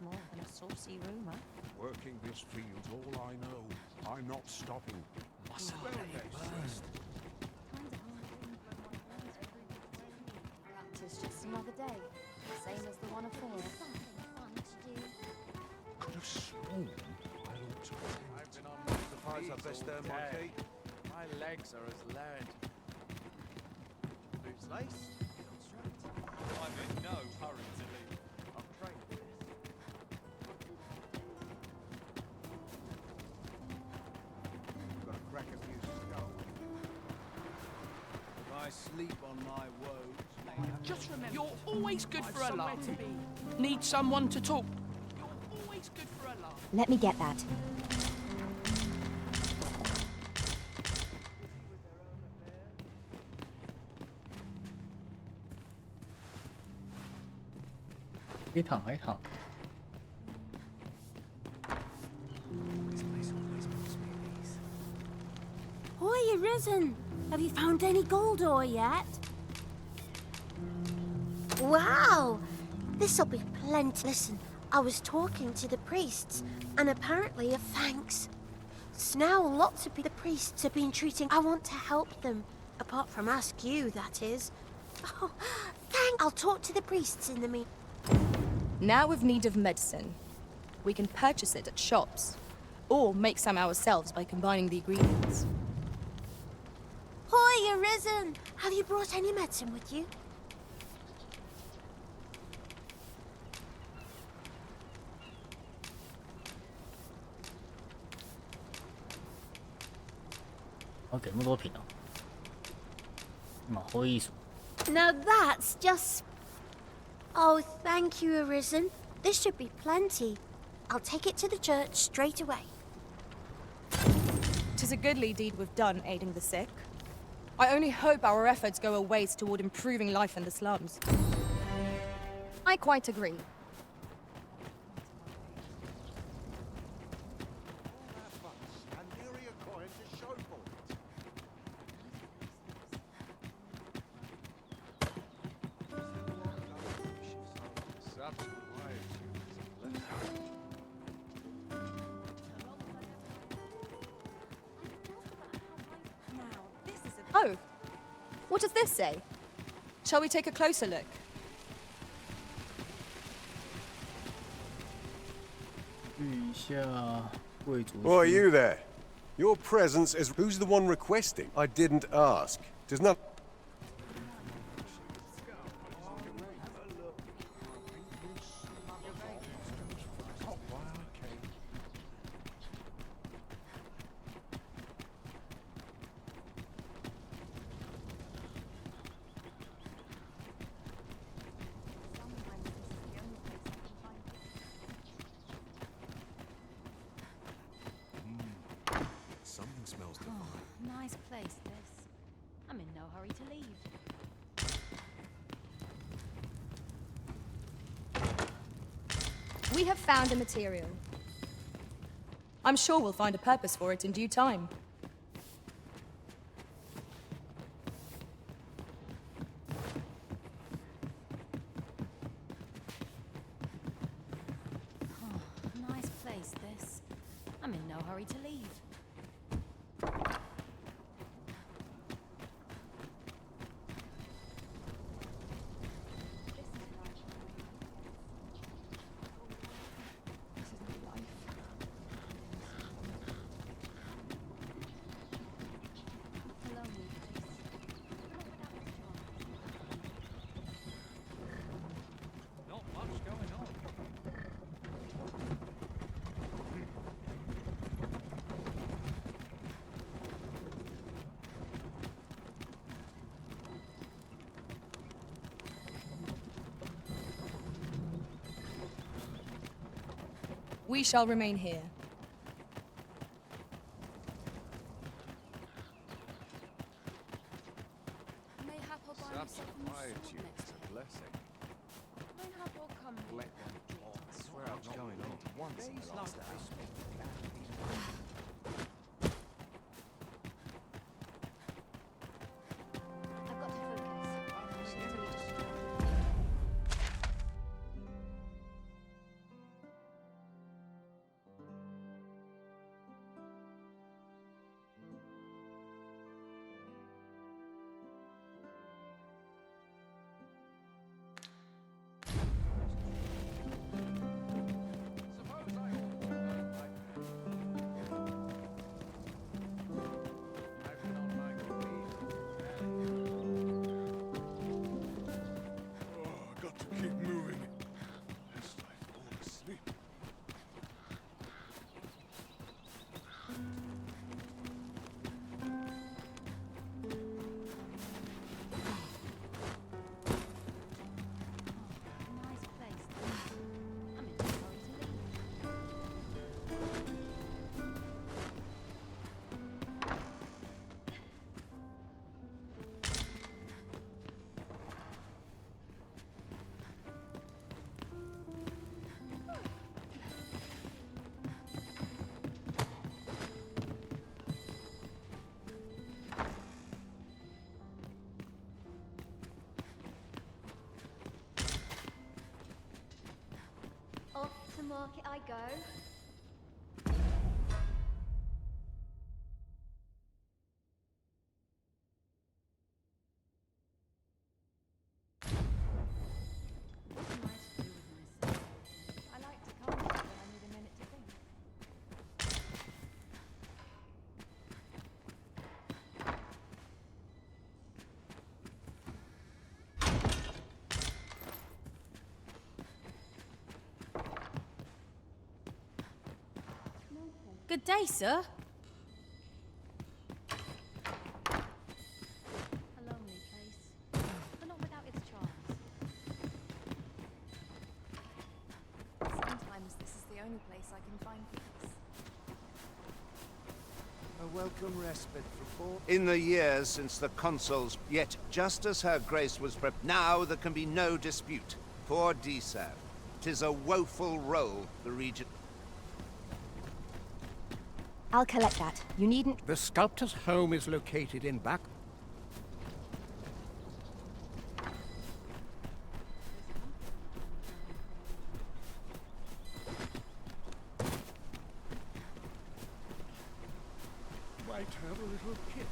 more than a saucy rumour. Working this field's all I know. I'm not stopping. Mustn't let it burn. Tis just another day, same as the one afore. Something fun to do. Could have sworn I ought to I've been on the pies I best earn my keep. My legs are as lead. Boots laced, not straight. I'm in no hurry to leave. I'm trained for this. Got a crack at you, skull. If I sleep on my woes, Just remember, you're always good for a laugh. Need someone to talk. You're always good for a laugh. Let me get that. Hoy, Arisen! Have you found any gold ore yet? Wow! This'll be plenty. Listen, I was talking to the priests, and apparently, thanks. So now lots of the priests have been treating. I want to help them. Apart from ask you, that is. Oh, thanks. I'll talk to the priests in the meantime. Now we've need of medicine. We can purchase it at shops, or make some ourselves by combining the ingredients. Hoy, Arisen! Have you brought any medicine with you? Now that's just... Oh, thank you, Arisen. This should be plenty. I'll take it to the church straight away. 'Tis a goodly deed we've done aiding the sick. I only hope our efforts go a ways toward improving life in the slums. I quite agree. And nearly a coin to show for it. such quiet. Oh, what does this say? Shall we take a closer look? Who are you there? Your presence is... Who's the one requesting? I didn't ask. Does not... Something smells divine. Nice place, this. I'm in no hurry to leave. We have found a material. I'm sure we'll find a purpose for it in due time. Nice place, this. I'm in no hurry to leave. Not much going on. We shall remain here. Such quietude is a blessing. Let them talk. I swear I was going on once in the last hour. I've got to focus. market I go. Nice view with myself. I like to come here when I need a minute to think. Good day, sir. A lonely place, but not without its charms. Sometimes this is the only place I can find peace. A welcome respite from all. In the years since the consuls, yet just as her grace was now there can be no dispute. Poor Desav. 'Tis a woeful role the regent. I'll collect that. You needn't. The sculptor's home is located in back. Might have a little kid.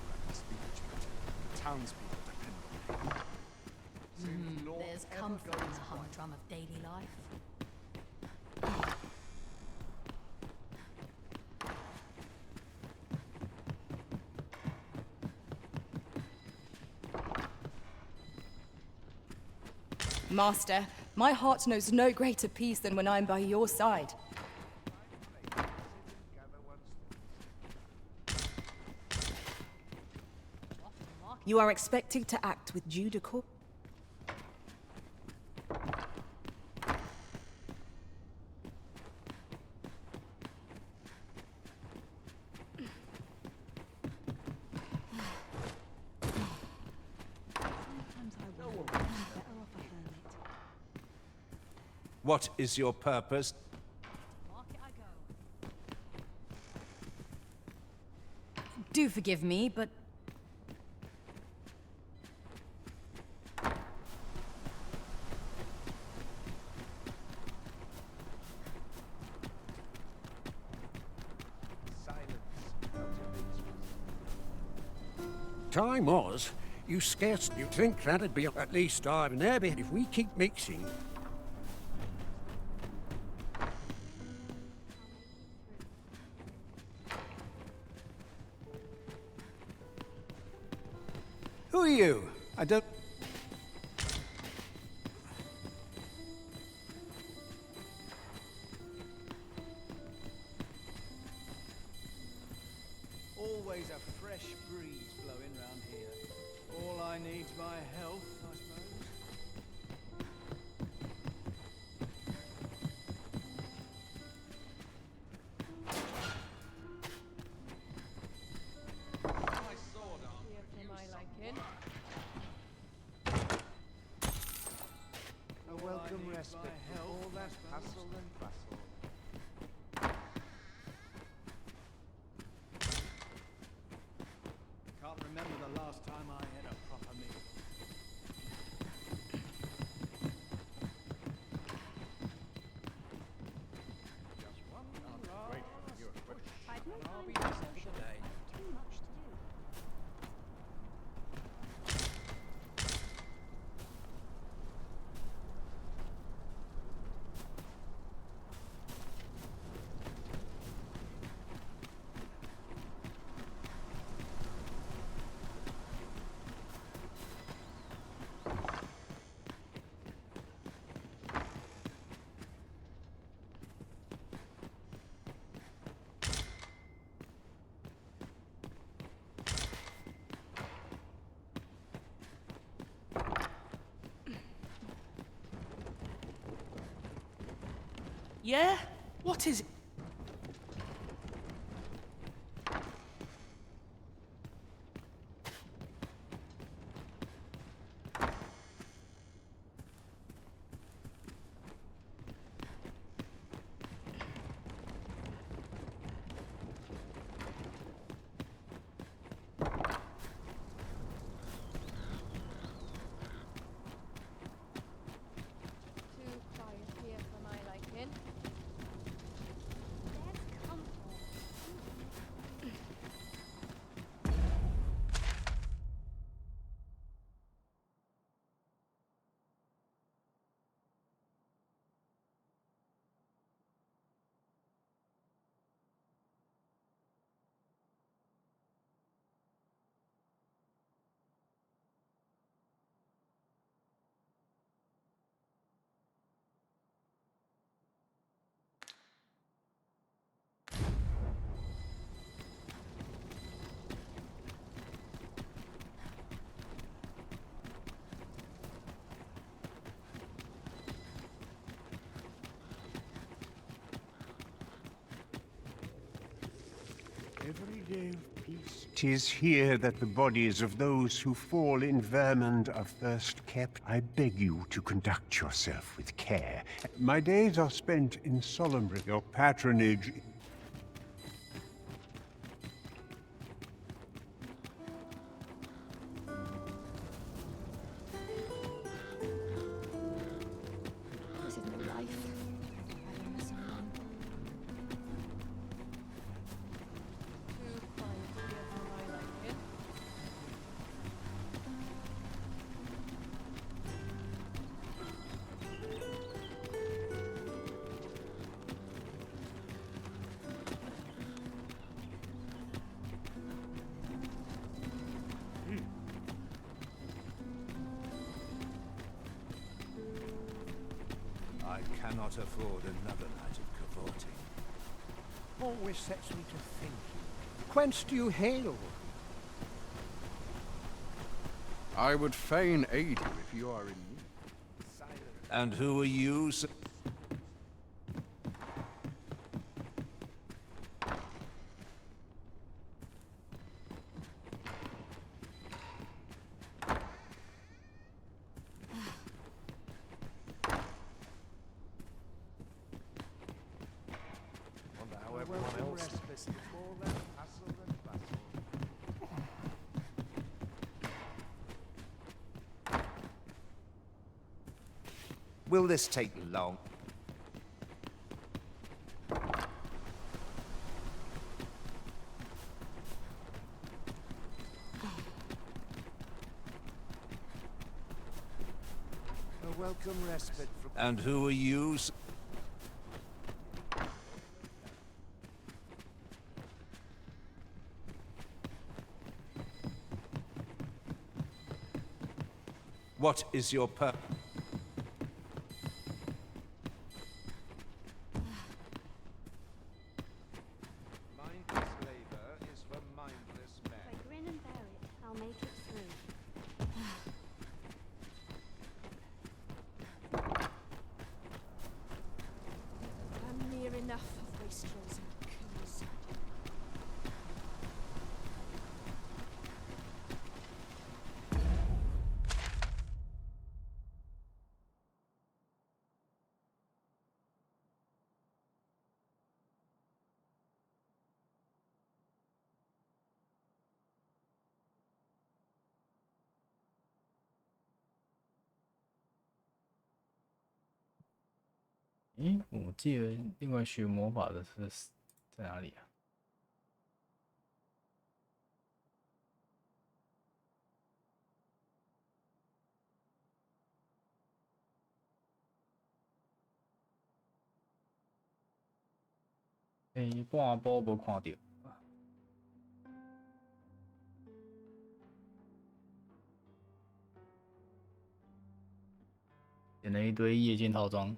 That must be the duty. The townspeople depend on it. There's comfort in the humdrum of daily life. Master, my heart knows no greater peace than when I'm by your side. You are expected to act with due decorum. What is your purpose? Market I go. Do forgive me, but Time was, you scarce you'd think that'd be at least I'm there, but if we keep mixing. Who are you? I don't. Always a fresh breeze blowing round here. All I need's my health, I suppose. My sword arm. A welcome respite from all that hustle and bustle. Can't remember the last time I had a proper meal. Just one last push. I'd no and I'll time be for done social. for the day. Too much to do. Yeah? What is it? Too quiet here for my liking. Every day of peace. 'Tis here that the bodies of those who fall in Vermund are first kept. I beg you to conduct yourself with care. My days are spent in Solemnbridge. Your patronage. This is my life. I am someone. Too quiet here for my liking. I cannot afford another night of cavorting. Always sets me to thinking. Whence do you hail? I would fain aid you if you are in need. And who are you, sir? Wonder how everyone else respite before that hassle and bustle. Will this take long? A welcome respite from... And who are you, sir? What is your purpose? Mindless labor is for mindless If men. I grin and bear it, I'll make it through. I'm near enough of wastrels and coos.我记得另外学魔法的是在哪里啊？半波无看到。点了一堆夜间套装。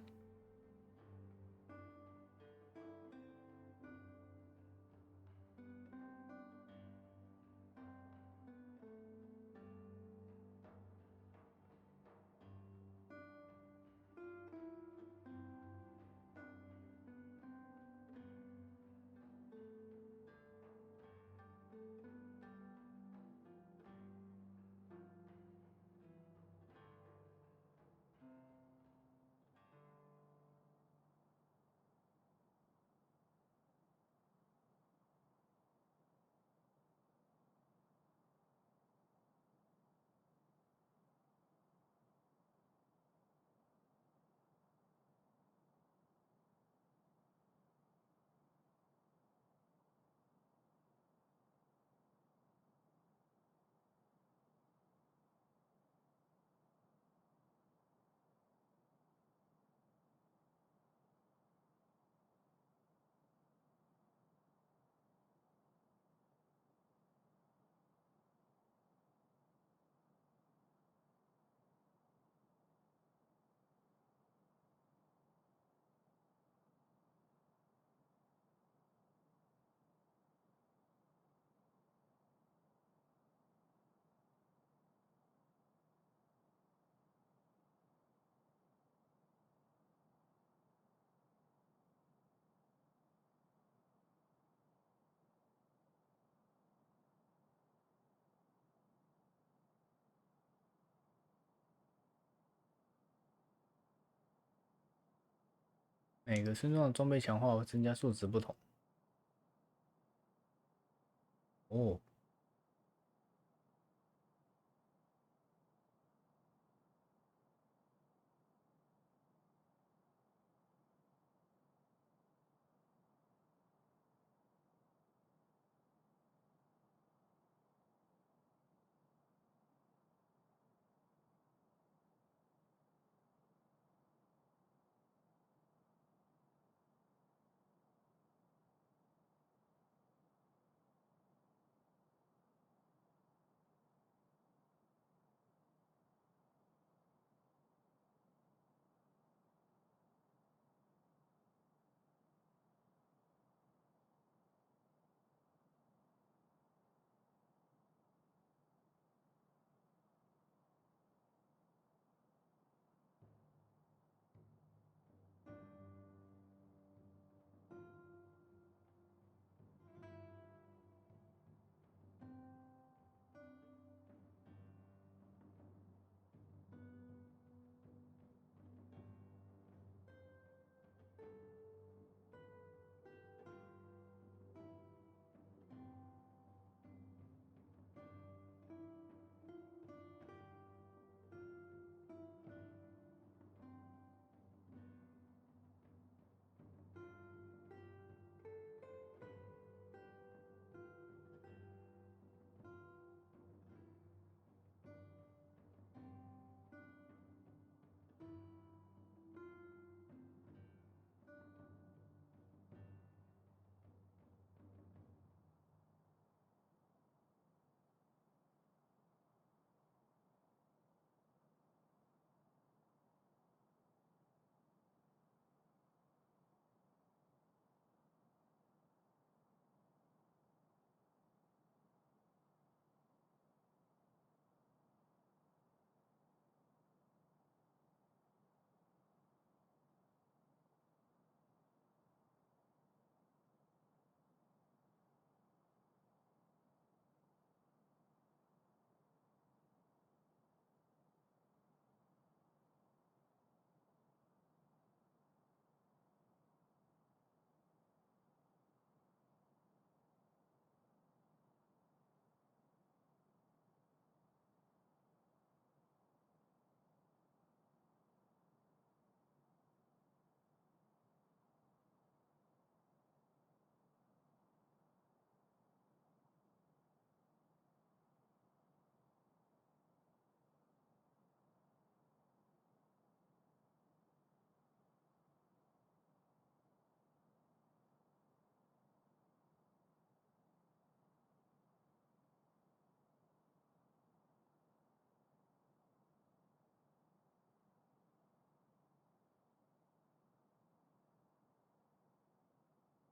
每个村庄的装备强化和增加数值不同。哦。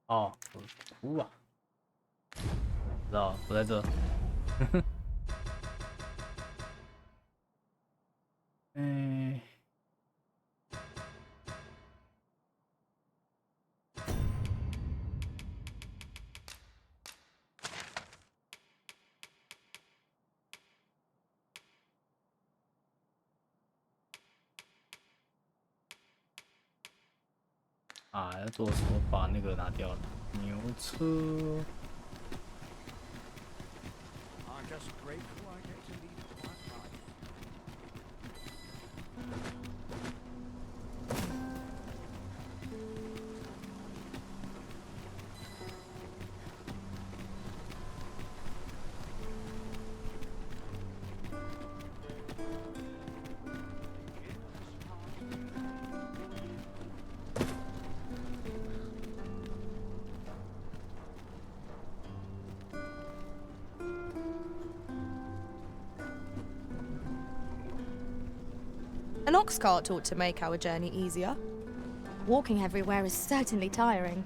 哦，哭啊！知道了，我在这。嗯。啊，要做什么？把那个拿掉了。牛车。I'm just grateful I get to lead a quiet life. An ox cart ought to make our journey easier. Walking everywhere is certainly tiring.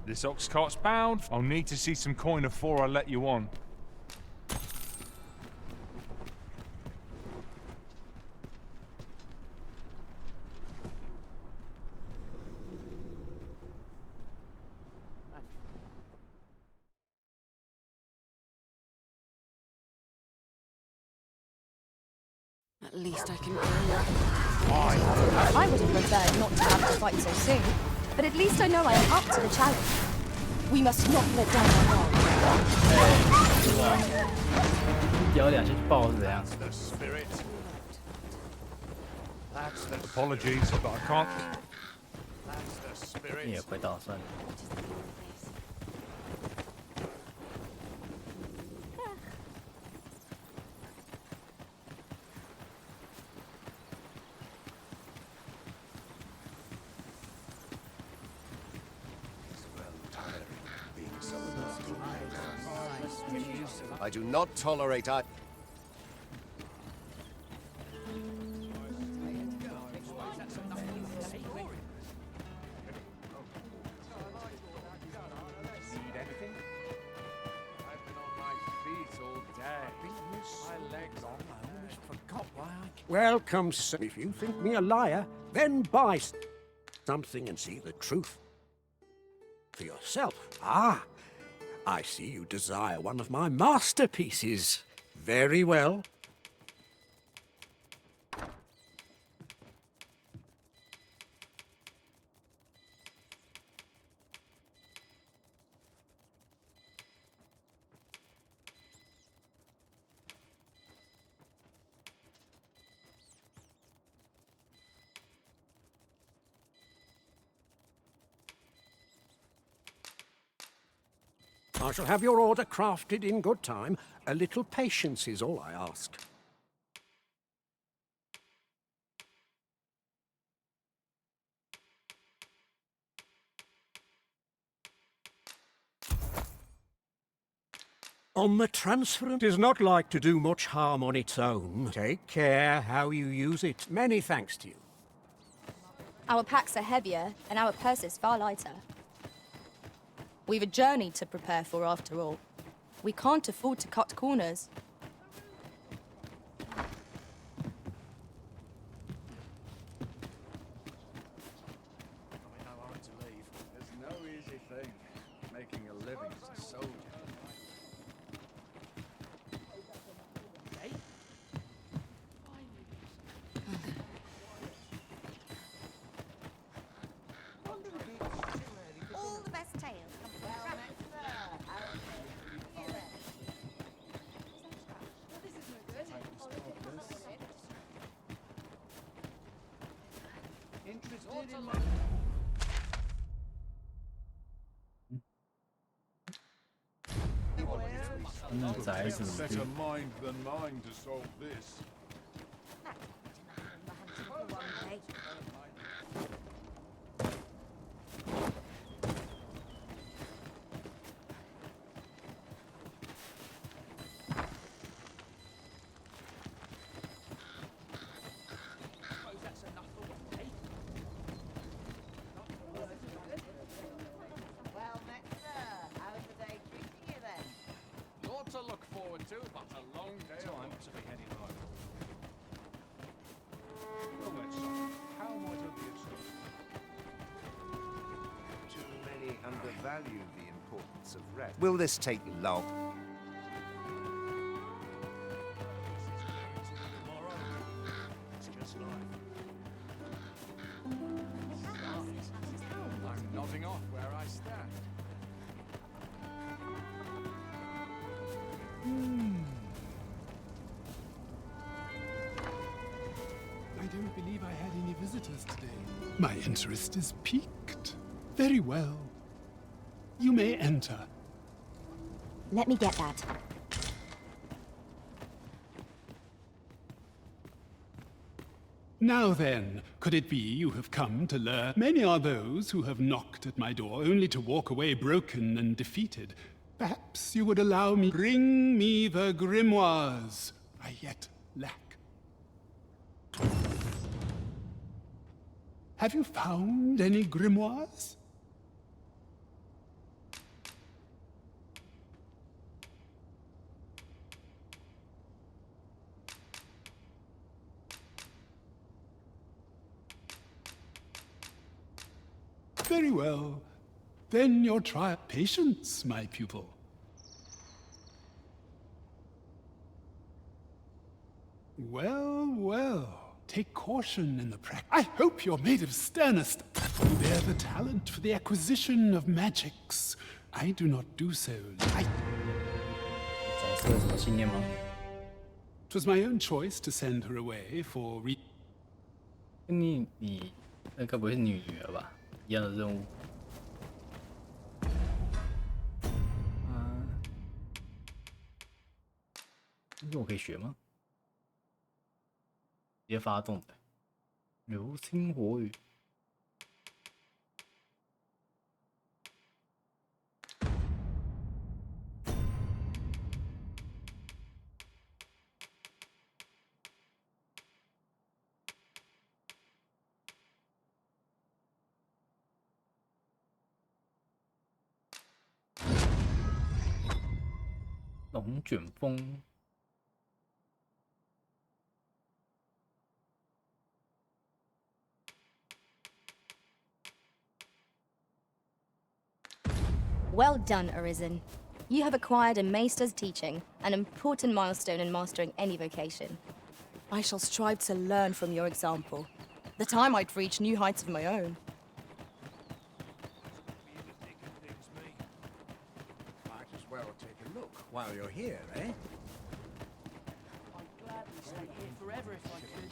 This ox cart's bound. I'll need to see some coin before I let you on. At least I can. I would have preferred not to have to fight so soon, but at least I know I am up to the challenge. We must not let down our guard. 咬两下去爆是怎样？ The spirit. That's the Apologies, but I can't. That's the spirit. 你也快到算了。 I do not tolerate I. Need anything? I've been on my feet all day. My legs on. I almost forgot why I came. Welcome, sir. If you think me a liar, then buy something and see the truth for yourself. Ah, I see you desire one of my masterpieces. Very well. I shall have your order crafted in good time. A little patience is all I ask. On the transference, it is not like to do much harm on its own. Take care how you use it. Many thanks to you. Our packs are heavier, and our purses far lighter. We've a journey to prepare for, after all. We can't afford to cut corners. I know how to leave. There's no easy thing. Making a living as a soldier. All the best tales come from Interested in my... Better mind than mine to solve this. Well met, sir. How's the day treating you then? Lot to look forward to, but a long day on to be heading home. Well then, son, how might I be of service? Too many undervalue the importance of rest. Will this take long? It's just life. I'm nodding off where I stand. I don't believe I had any visitors today. My interest is piqued. Very well. You may enter. Let me get that. Now then, could it be you have come to learn? Many are those who have knocked at my door only to walk away broken and defeated. Perhaps you would allow me. Bring me the grimoires I yet lack. Have you found any grimoires? Very well. Then your trial. Patience, my pupil. Well, well. Take caution in the practice. I hope you're made of sternest. You bear the talent for the acquisition of magics. I do not do so lightly. 展示了什么信念吗？ It was my own choice to send her away for 你那该不会是女儿吧？一样的任务。这我可以学吗？直接发动的，流星火雨。龙卷风。 Well done, Arisen. You have acquired a Maester's teaching, an important milestone in mastering any vocation. I shall strive to learn from your example, that I might reach new heights of my own. Might as well take a look while you're here, eh? I'd gladly stay here forever if I could.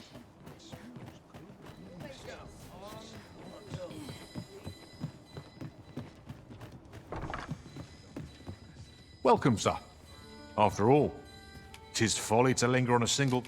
Welcome, sir. After all, 'tis folly to linger on a single...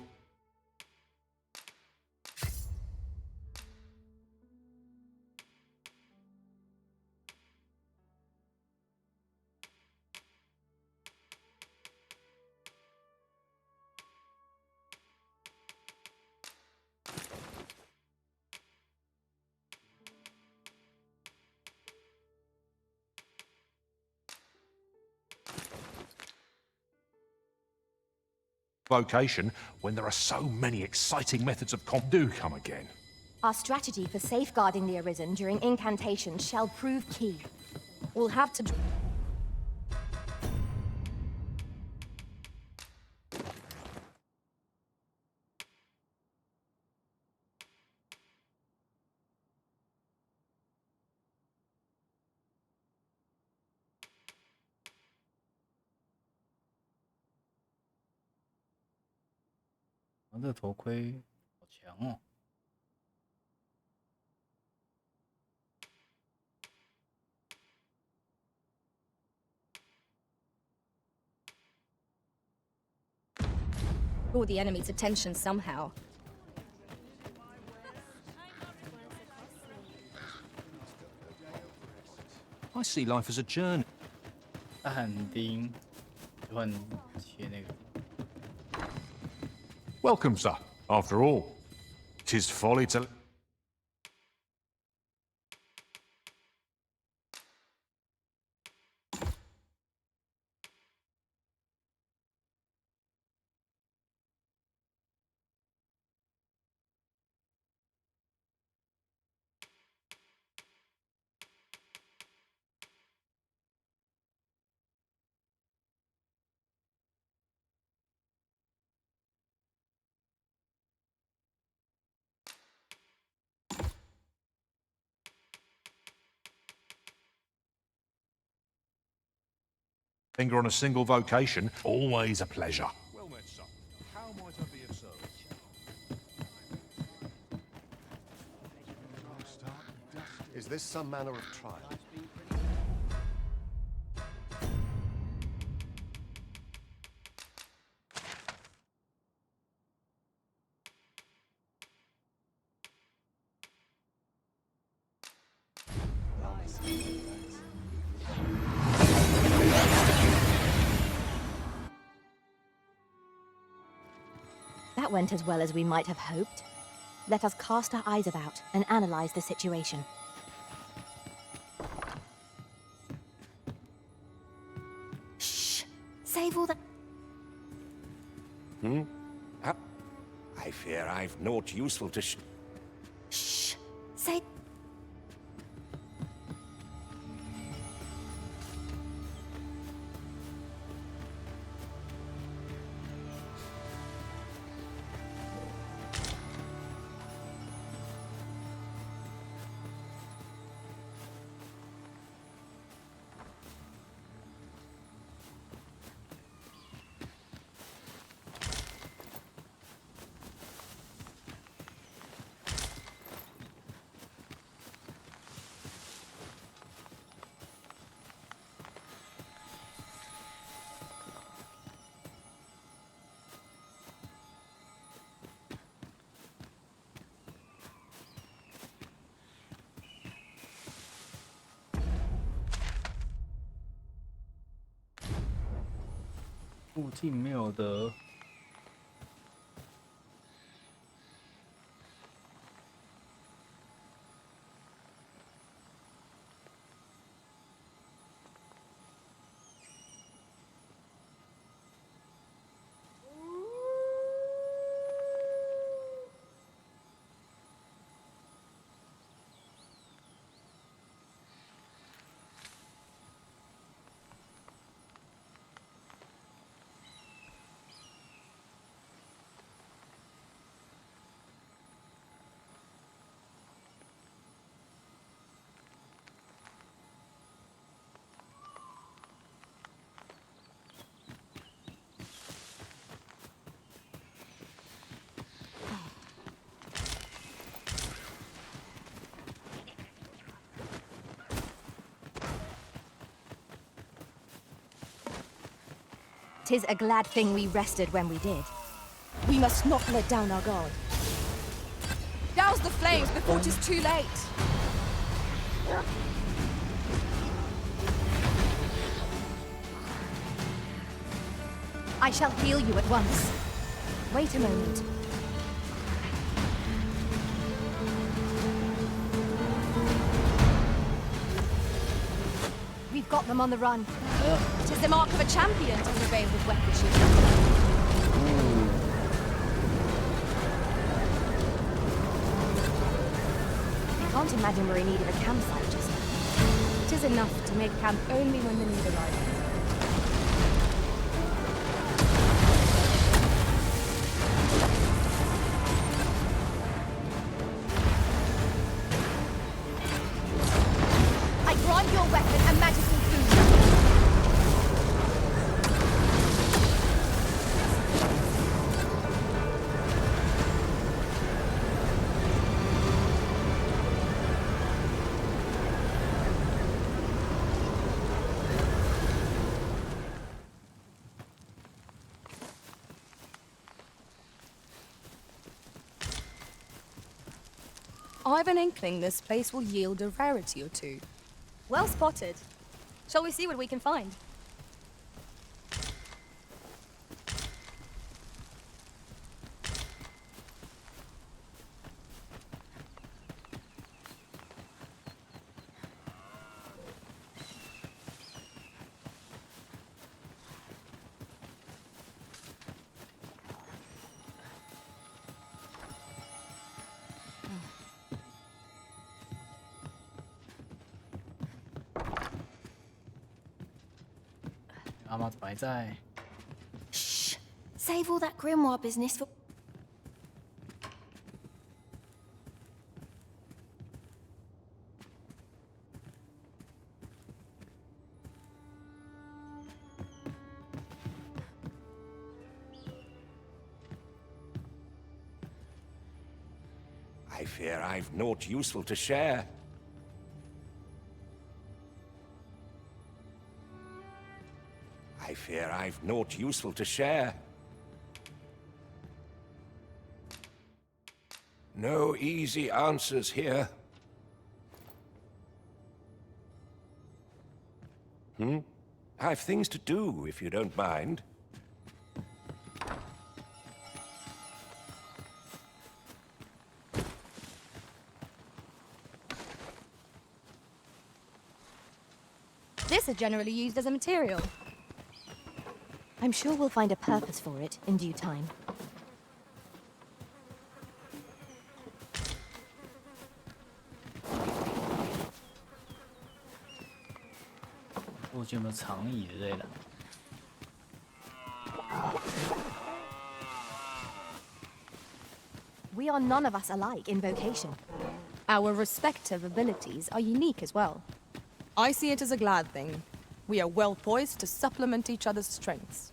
vocation when there are so many exciting methods of do come again. Our strategy for safeguarding the Arisen during incantations shall prove key. We'll have to...啊，这头盔好强哦！ draw the enemy's attention somehow. I see life as a journey. 但丁，就换切那个。 Welcome, sir. After all, 'tis folly to... Finger on a single vocation, always a pleasure. Well met, son. How might I be of service? Is this some manner of trial? That went as well as we might have hoped. Let us cast our eyes about and analyze the situation. Shh! Save all the... I fear I've naught useful to Shh! Say... 附近没有的。'Tis a glad thing we rested when we did. We must not let down our guard. Douse the flames before 'tis too late. I shall heal you at once. Wait a moment. We've got them on the run. 'Tis the mark of a champion to prevail with weaponry. I can't imagine we're in need of a campsite just now. 'Tis enough to make camp only when the need arises. I grant your weapon a magical boon. I've an inkling this place will yield a rarity or two. Well spotted. Shall we see what we can find? Shh! Save all that grimoire business for... I fear I've naught useful to share. I fear I've naught useful to share. No easy answers here. I've things to do, if you don't mind. This is generally used as a material. I'm sure we'll find a purpose for it in due time. We are none of us alike in vocation. Our respective abilities are unique as well. I see it as a glad thing. We are well poised to supplement each other's strengths.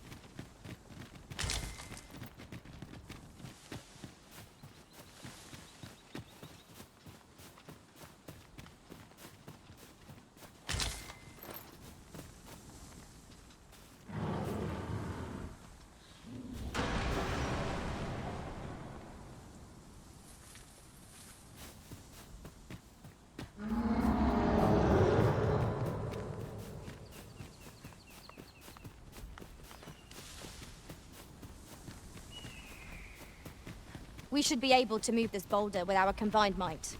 We should be able to move this boulder with our combined might.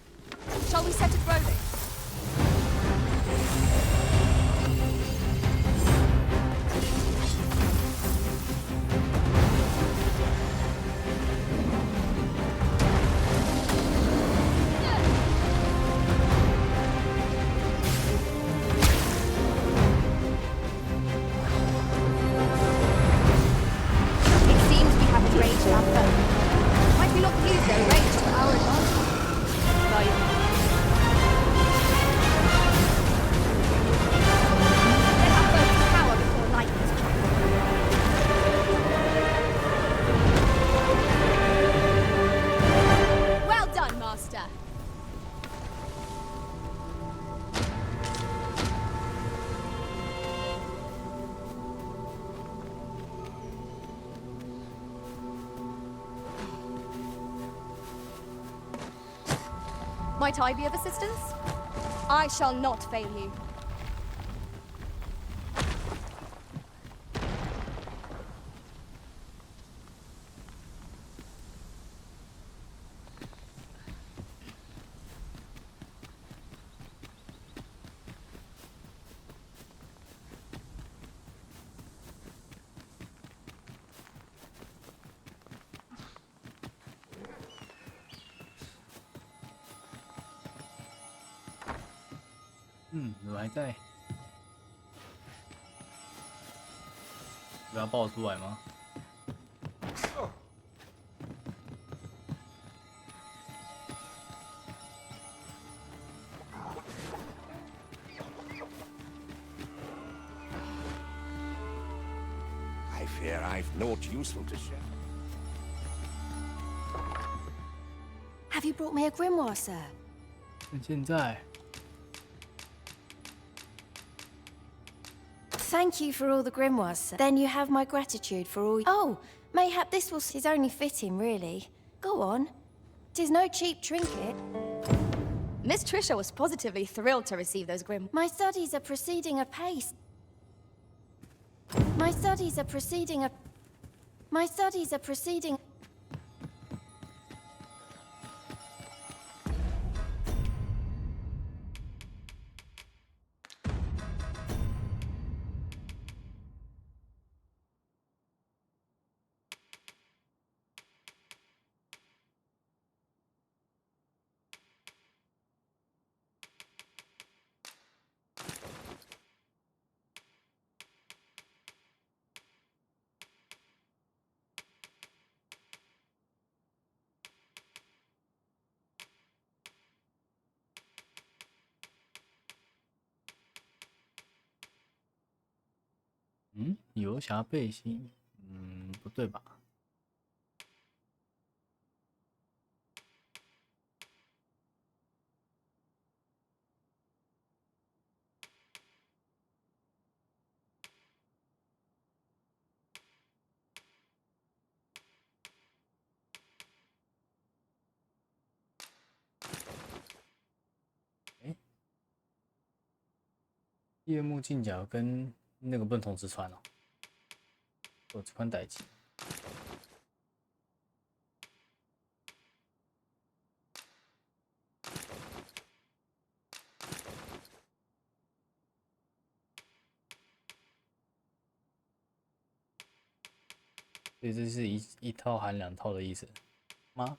Shall we set it rolling? Might I be of assistance? I shall not fail you.嗯，我还在。不要爆出来吗？ I fear I've naught useful to share. Have you brought me a grimoire, sir? 现在。 Thank you for all the grimoires, sir. Then you have my gratitude for all. Oh, mayhap this was his only fitting, really. Go on. 'Tis no cheap trinket. Miss Trisha was positively thrilled to receive those My studies are proceeding apace. My studies are proceeding.嗯，游侠背心，不对吧？哎，夜幕镜角跟那个不能同时穿哦。 我这款代机，所以这是一套含两套的意思吗？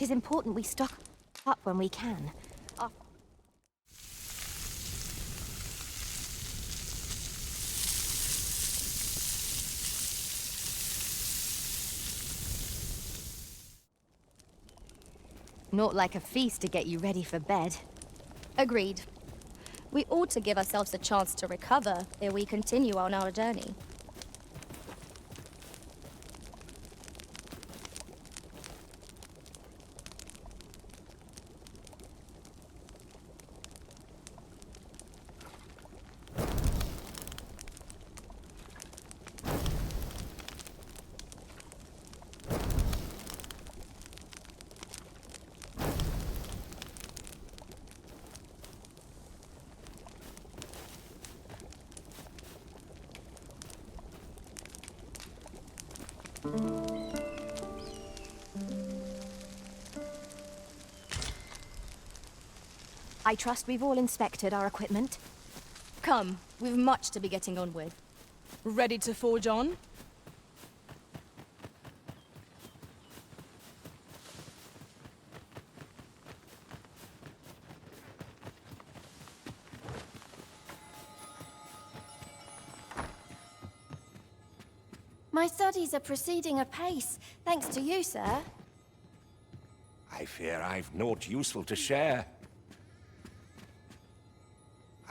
'Tis important we stock up when we can. Not like a feast to get you ready for bed. Agreed. We ought to give ourselves a chance to recover ere we continue on our journey. I trust we've all inspected our equipment. Come, we've much to be getting on with. Ready to forge on? My studies are proceeding apace, thanks to you, sir. I fear I've naught useful to share.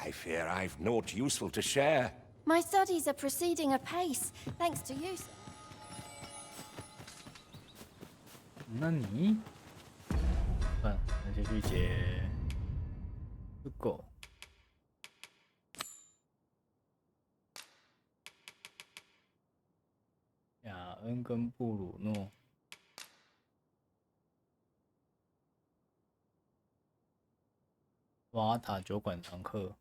I fear I've naught useful to share. My studies are proceeding apace, thanks to you, sir. 那你，那就去解这个。雅恩跟布鲁诺。瓦塔酒馆常客。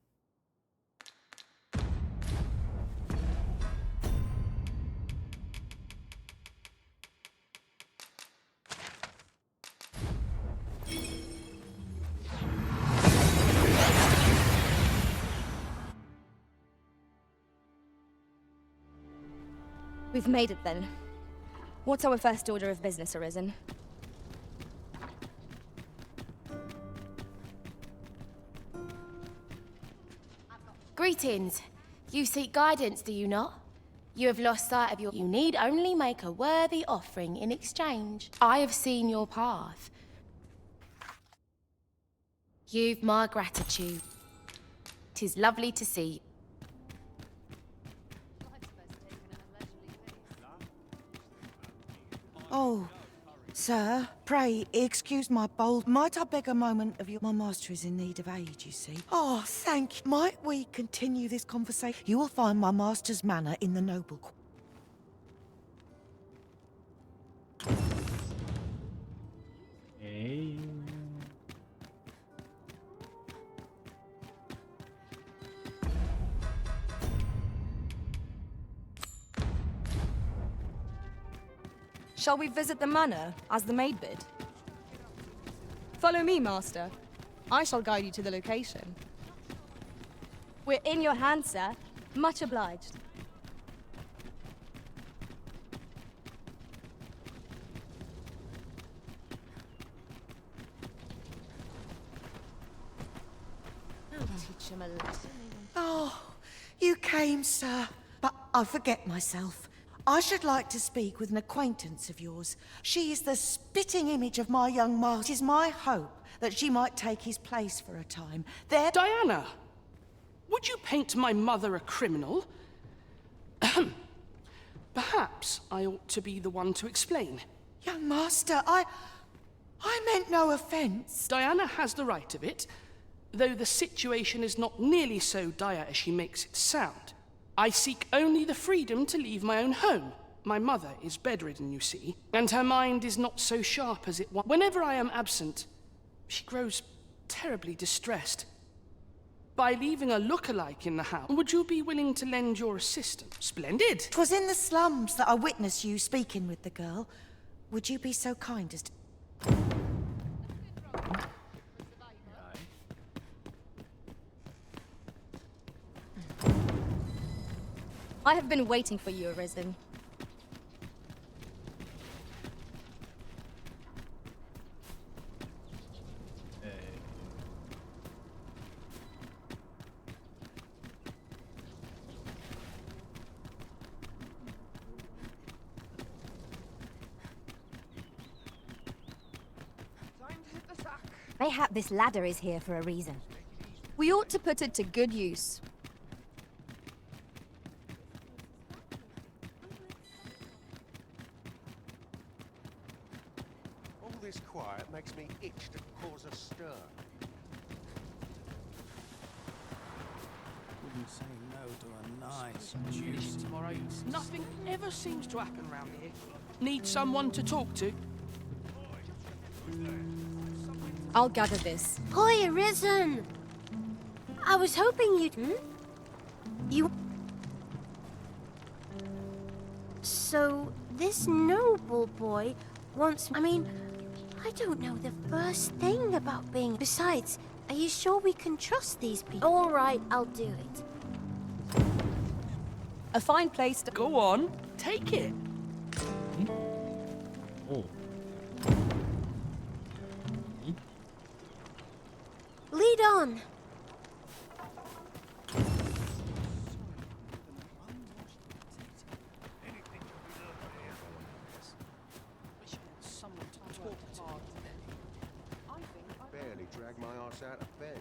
We've made it then. What's our first order of business, Arisen? Greetings. You seek guidance, do you not? You have lost sight of your... You need only make a worthy offering in exchange. I have seen your path. You've my gratitude. 'Tis lovely to see. Oh, sir, pray excuse my bold. Might I beg a moment of you? My master is in need of aid, you see. Oh, thank you. Might we continue this conversation? You will find my master's manor in the noble court. Hey. Shall we visit the manor, as the maid bid? Follow me, master. I shall guide you to the location. We're in your hands, sir. Much obliged. I'll teach him a lesson. Oh, you came, sir. But I forget myself. I should like to speak with an acquaintance of yours. She is the spitting image of my young master. It is my hope that she might take his place for a time. There... Diana! Would you paint my mother a criminal? Perhaps I ought to be the one to explain. Young master, I meant no offense. Diana has the right of it, though the situation is not nearly so dire as she makes it sound. I seek only the freedom to leave my own home. My mother is bedridden, you see, and her mind is not so sharp as it was. Whenever I am absent, she grows terribly distressed. By leaving a look-alike in the house, would you be willing to lend your assistance? Splendid! 'Twas in the slums that I witnessed you speaking with the girl. Would you be so kind as to... I have been waiting for you, Arisen. Mayhap this ladder is here for a reason. We ought to put it to good use. All this quiet makes me itch to cause a stir. Wouldn't say no to a nice Juice tomorrow. Nothing ever seems to happen round here. Need someone to talk to? I'll gather this. Hoy, Arisen! I was hoping you'd... You... So, this noble boy wants... I mean, I don't know the first thing about being... Besides, are you sure we can trust these people? All right, I'll do it. A fine place to... Go on, take it. Oh. Lead on. Barely drag my arse out of bed.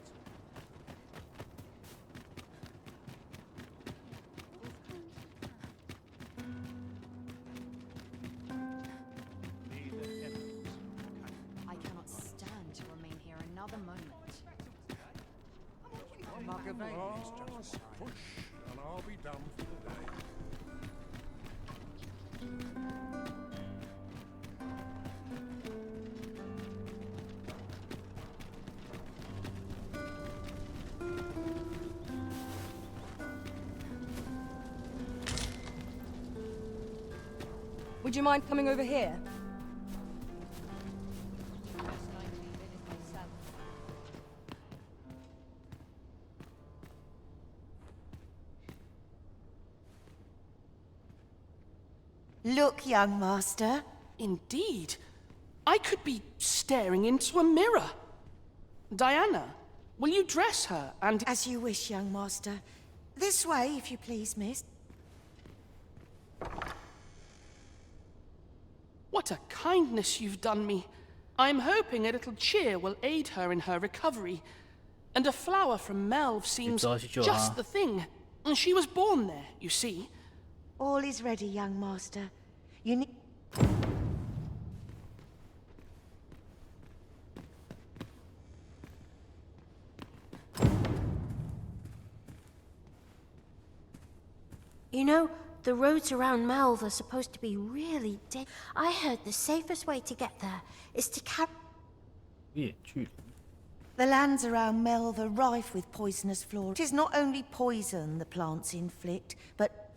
I cannot stand to remain here another moment. Push, and I'll be done for the day. Would you mind coming over here? Look, young master. Indeed. I could be staring into a mirror. Diana, will you dress her and... As you wish, young master. This way, if you please, miss. What a kindness you've done me. I'm hoping a little cheer will aid her in her recovery. And a flower from Melve seems just the thing. And she was born there, you see. All is ready, young master. You need... You know, the roads around Melve are supposed to be really I heard the safest way to get there is to The lands around Melve are rife with poisonous flora. It is not only poison the plants inflict, but...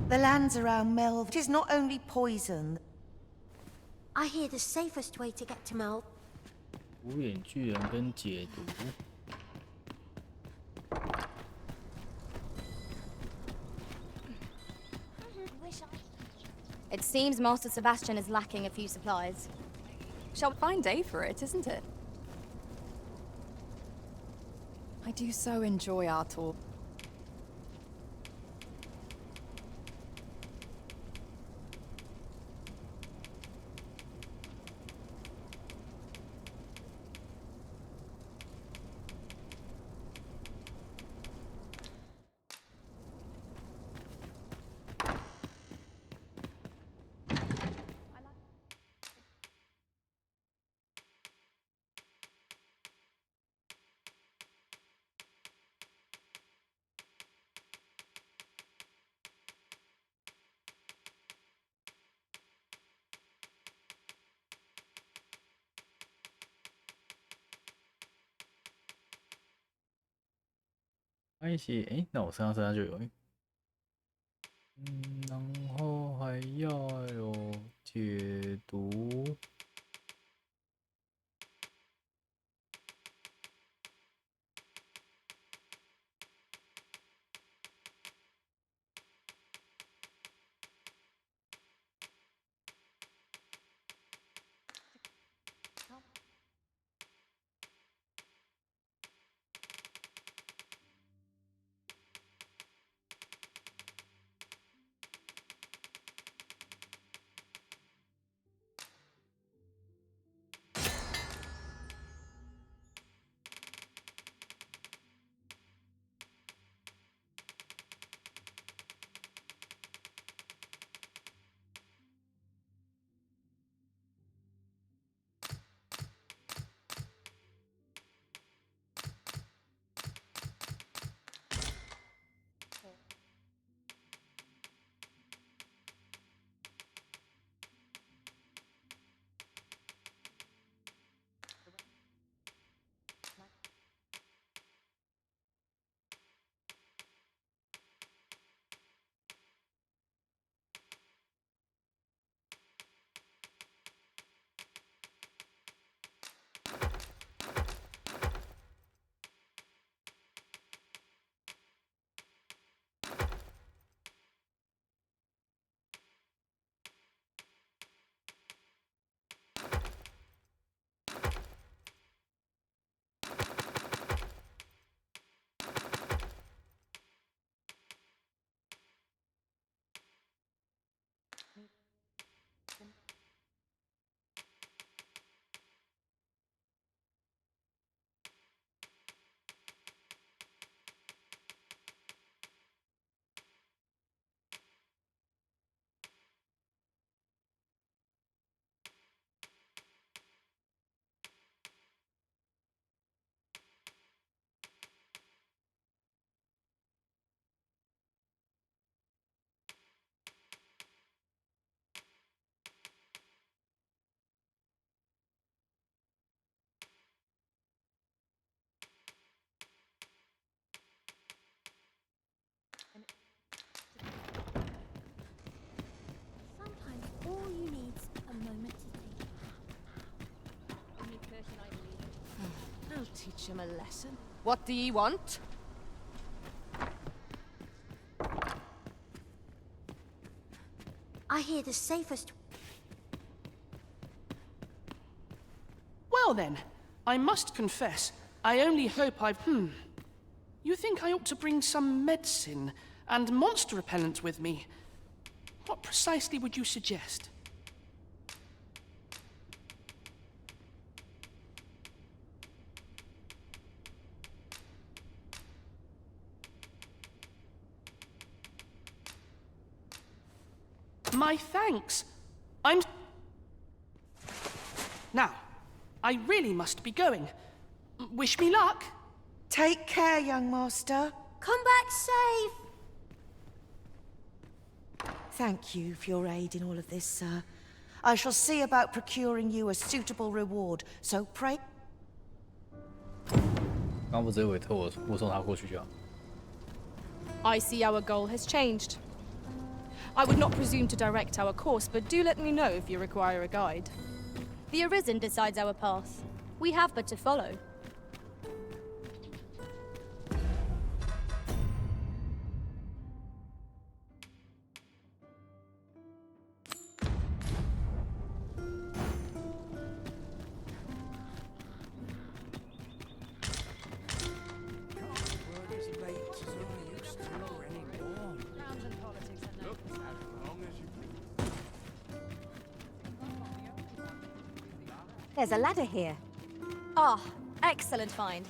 The lands around Melve... It is not only poison... I hear the safest way to get to Melve. 无眼巨人跟解毒。 It seems Master Sebastian is lacking a few supplies. Shall fine day for it, isn't it? I do so enjoy our tour.开启，哎，那我身上就有，然后还要有解毒。teach him a lesson. What do ye want? I hear the safest. Well then, I must confess, I only hope I've... You think I ought to bring some medicine and monster repellent with me? What precisely would you suggest? My thanks. Now, I really must be going. Wish me luck. Take care, young master. Come back safe. Thank you for your aid in all of this, sir. I shall see about procuring you a suitable reward, so pray... 刚不直接委托我护送他过去就好。 I see our goal has changed. I would not presume to direct our course, but do let me know if you require a guide. The Arisen decides our path. We have but to follow. There's a ladder here. Ah, excellent find.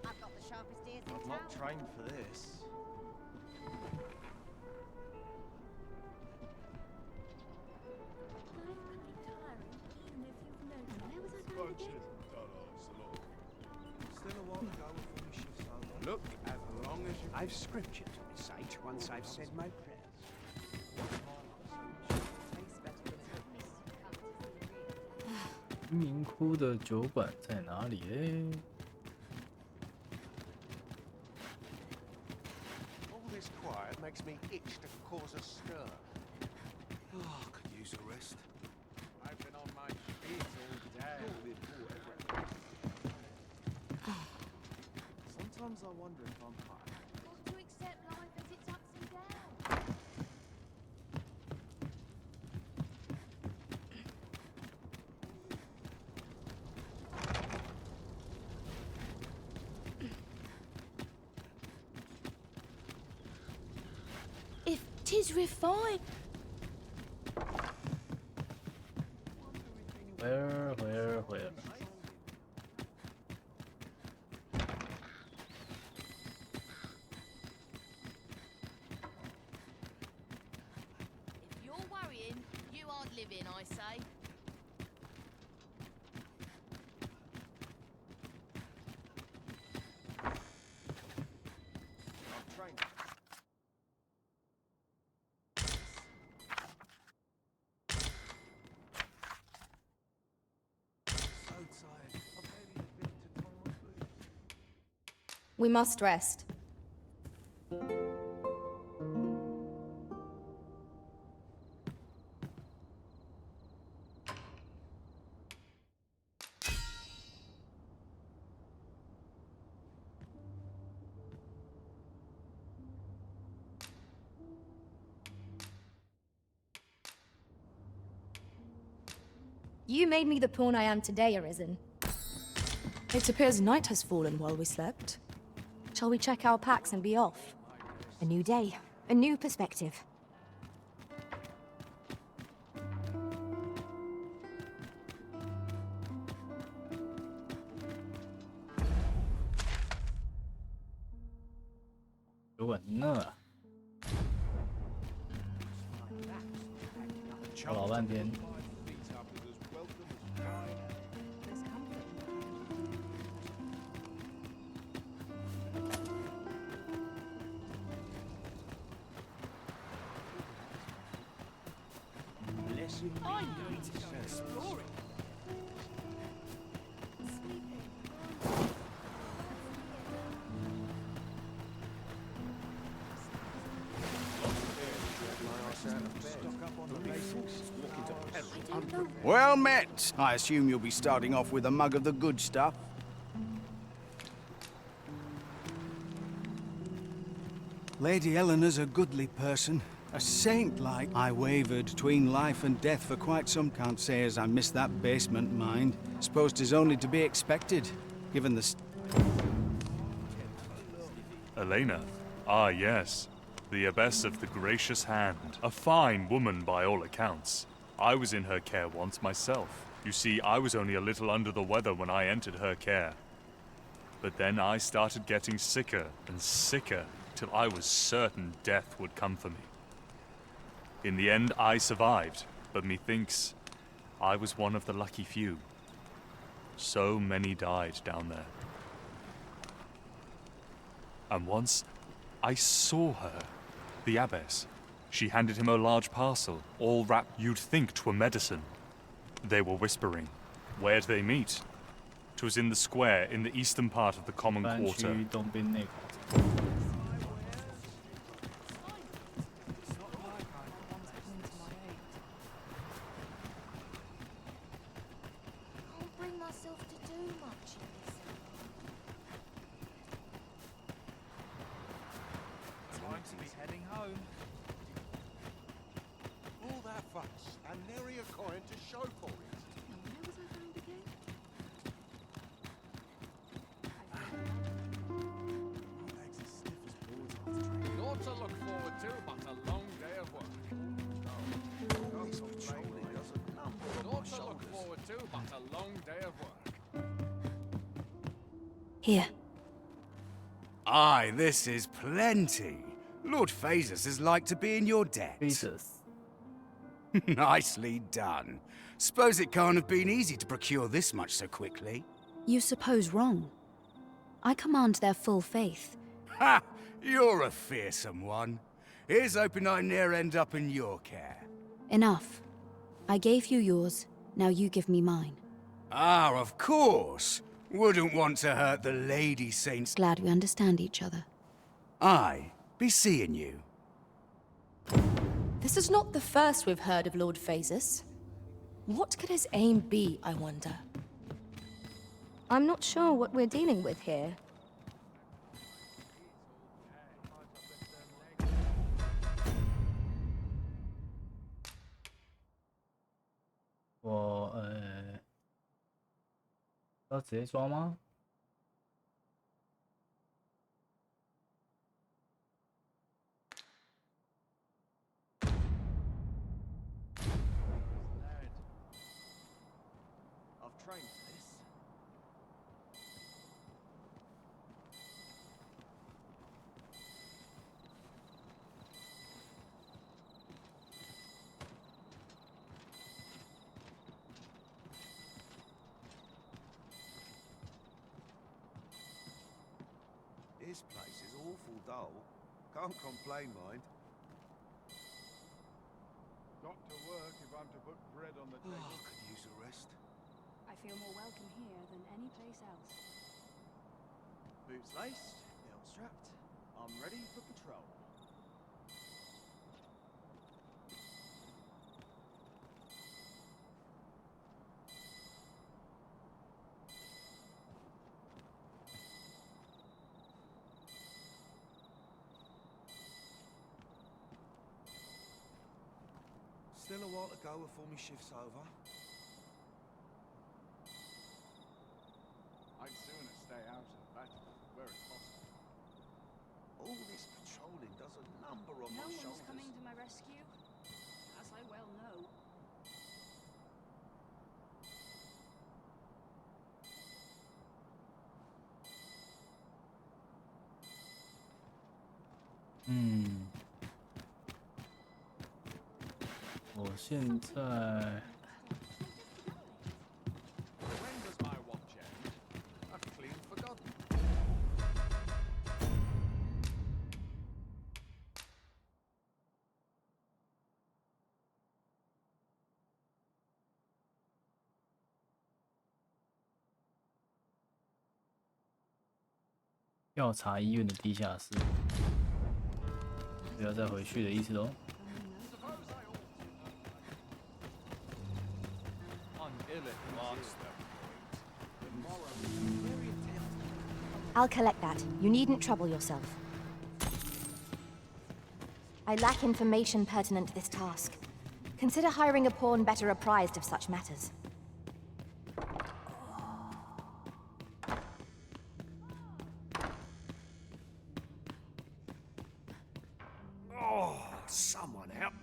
I've got the sharpest ears in I'm not trained for this. Look, as long as you... I've scripture to recite once I've said my prayers. 贫民窟的酒馆在哪里嘞？ All this quiet makes me itch to cause a stir. Oh, could use a rest. I've been on my feet all day. Sometimes I wonder if I'm high. Got to accept life as its ups and downs. If 'tis refined... Where? If you're worrying, you aren't living, I say. I'm trained. We must rest. You made me the pawn I am today, Arisen. It appears night has fallen while we slept. Shall we check our packs and be off? A new day, a new perspective.酒馆那儿，找老半天。 Blessed I know Exploring. Well met. I assume you'll be starting off with a mug of the good stuff. Lady Eleanor's a goodly person. A saint-like. I wavered between life and death for quite some. Can't say as I missed that basement, mind. Suppose 'tis only to be expected, given the... Elena? Ah, yes. The Abbess of the Gracious Hand. A fine woman by all accounts. I was in her care once myself. You see, I was only a little under the weather when I entered her care. But then I started getting sicker and sicker, till I was certain death would come for me. In the end, I survived, but methinks I was one of the lucky few. So many died down there. And once, I saw her, the Abbess. She handed him a large parcel, all wrapped. You'd think 'twere medicine. They were whispering. Where'd they meet? 'Twas in the square in the eastern part of the common quarter. Can't bring myself to do much in this. Time to be heading home. All that fuss, and nary a coin to show for it. Naught to look forward to, but a long day of work. Naught to look forward to, but a long day of work. Here. Aye, this is plenty. Lord Phaesus is like to be in your debt. Phaesus. Nicely done. Suppose it can't have been easy to procure this much so quickly. You suppose wrong. I command their full faith. Ha! You're a fearsome one. Here's hoping I ne'er end up in your care. Enough. I gave you yours, now you give me mine. Ah, of course. Wouldn't want to hurt the Lady Saints. Glad we understand each other. Aye, be seeing you. This is not the first we've heard of Lord Phaesus. What could his aim be, I wonder? I'm not sure what we're dealing with here.我要直接装吗？This place is awful dull. Can't complain, mind. Got to work if I'm to put bread on the table. I could use a rest. I feel more welcome here than any place else. Boots laced, belt strapped. I'm ready for patrol. Still a while to go before my shift's over. I'd sooner stay out of battle where it's possible. All this patrolling does a number on No my one's shoulders. coming to my rescue, as I well know.我现在 When does my watch end? I've clean forgotten. 调查医院的地下室，不要再回去的意思喽。 I'll collect that. You needn't trouble yourself. I lack information pertinent to this task. Consider hiring a pawn better apprised of such matters. Oh, someone help.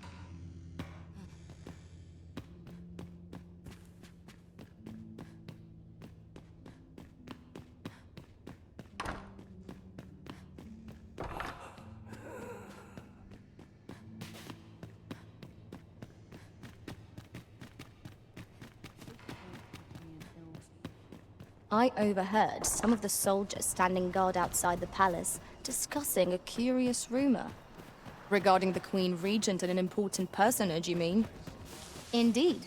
I overheard some of the soldiers standing guard outside the palace discussing a curious rumor. Regarding the Queen Regent and an important personage, you mean? Indeed.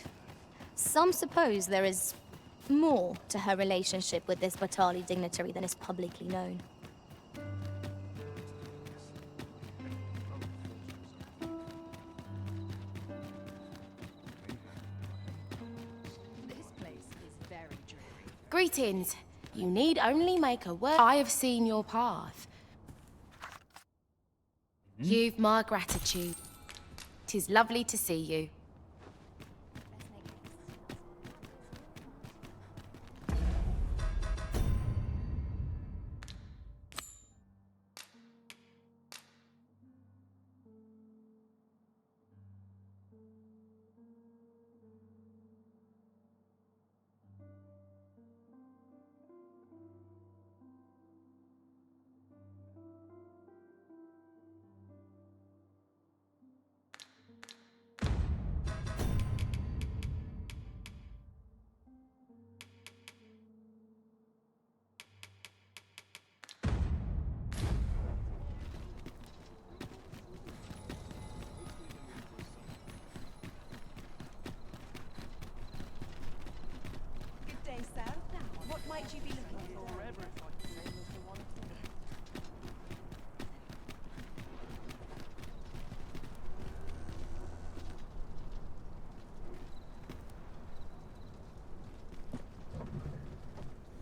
Some suppose there is more to her relationship with this Batali dignitary than is publicly known. Greetings. You need only make a word. I have seen your path. You've my gratitude. 'Tis lovely to see you.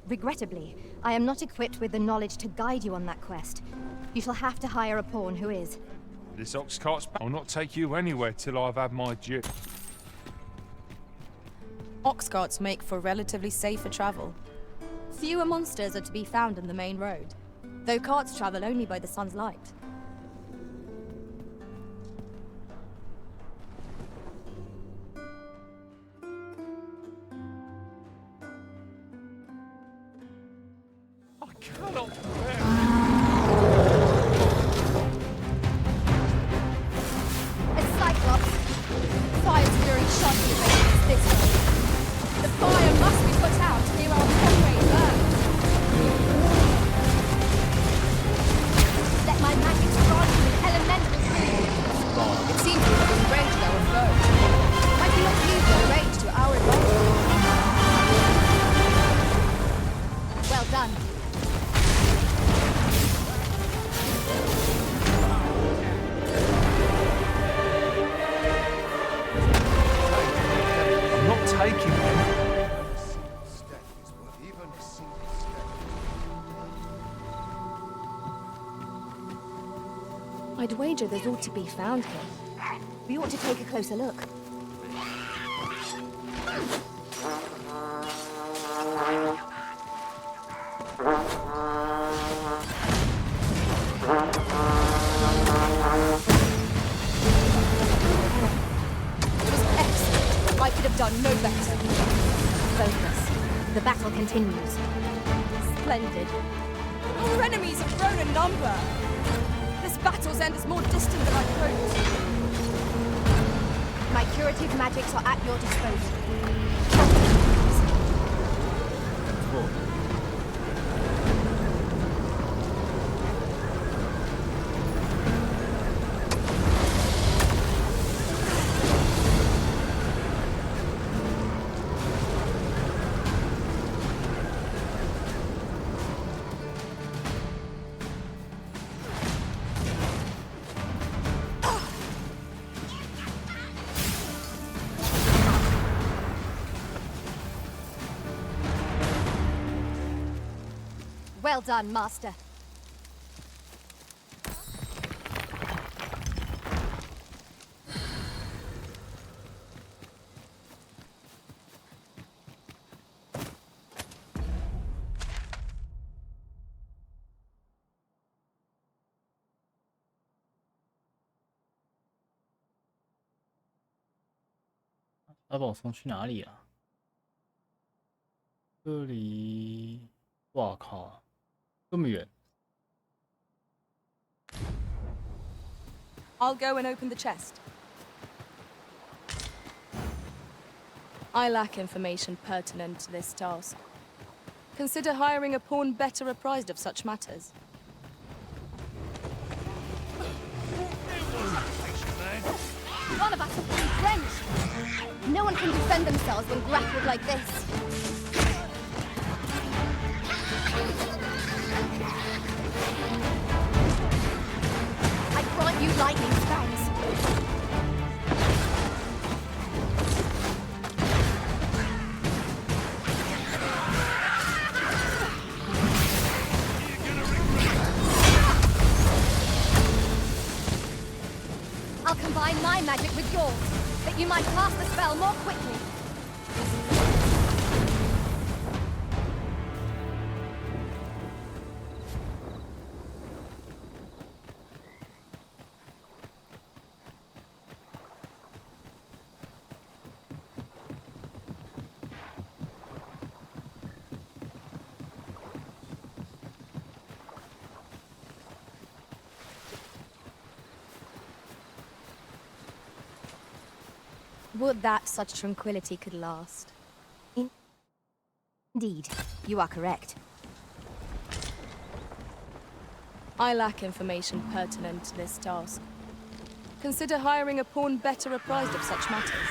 Regrettably, I am not equipped with the knowledge to guide you on that quest. You shall have to hire a pawn who is. This ox cart's... I'll not take you anywhere till I've had my due. Ox carts make for relatively safer travel. Fewer monsters are to be found on the main road, though carts travel only by the sun's light. I'd wager there's ought to be found here. We ought to take a closer look. I could have done no better. Focus. The battle continues. Splendid. Our enemies have grown in number. This battle's end is more distant than I hoped. My curative magics are at your disposal. Well done, Master.他把我送去哪里啊？这里，哇靠，这么远！ I'll go and open the chest. I lack information pertinent to this task. Consider hiring a pawn better apprised of such matters. One of us will be drenched. No one can defend themselves when grappled like this. I grant you lightning spells. I'll combine my magic with yours, that you might cast the spell more quickly. Would that such tranquility could last. Indeed, you are correct. I lack information pertinent to this task. Consider hiring a pawn better apprised of such matters.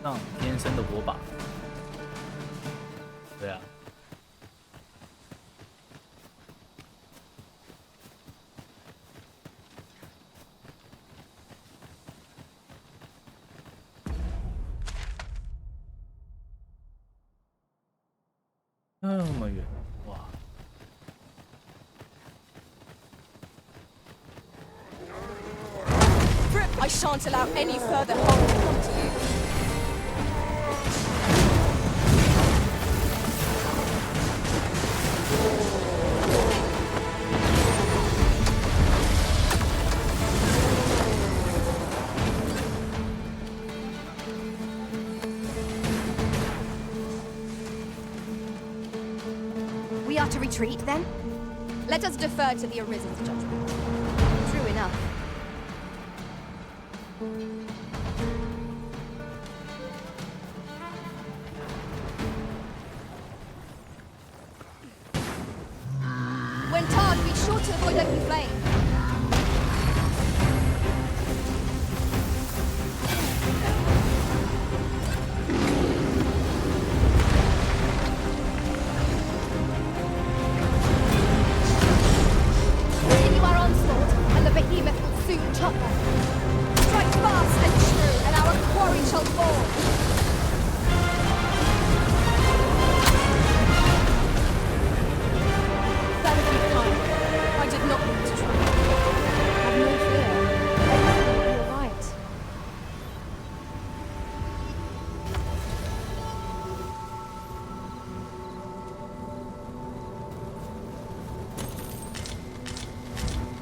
上天生的火把。对啊。 那么远，哇！ Fripp, I shan't allow any further harm to come to you. We are to retreat, then? Let us defer to the Arisen's judgment. True enough. When tarred, be sure to avoid open flame. Continue our onslaught, and the behemoth will soon topple. Strike fast and true, and our quarry shall fall. That would be kind. I did not mean to try. Have no fear. You're right.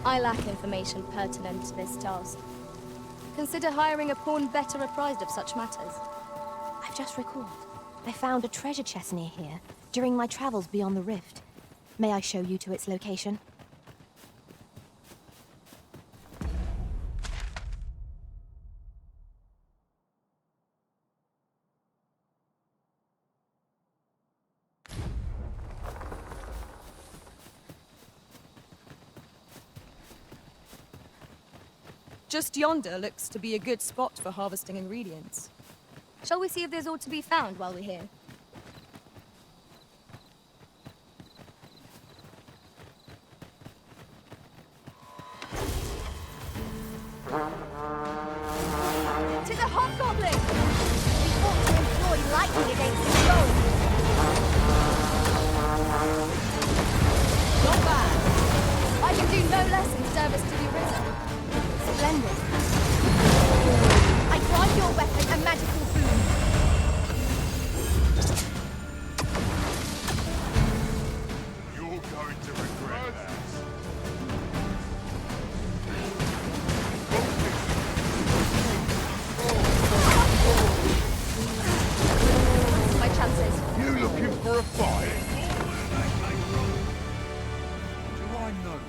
I lack information pertinent to this task. Consider hiring a pawn better apprised of such matters. I've just recalled. I found a treasure chest near here during my travels beyond the rift. May I show you to its location? Just yonder looks to be a good spot for harvesting ingredients. Shall we see if there's aught to be found while we're here? a hobgoblin! We ought to employ lightning against his goal. Not bad. I can do no less in service to the Arisen. Splendid. I grant your weapon a magical boon. You're going to regret that. My chances. You looking for a fight? Do I know?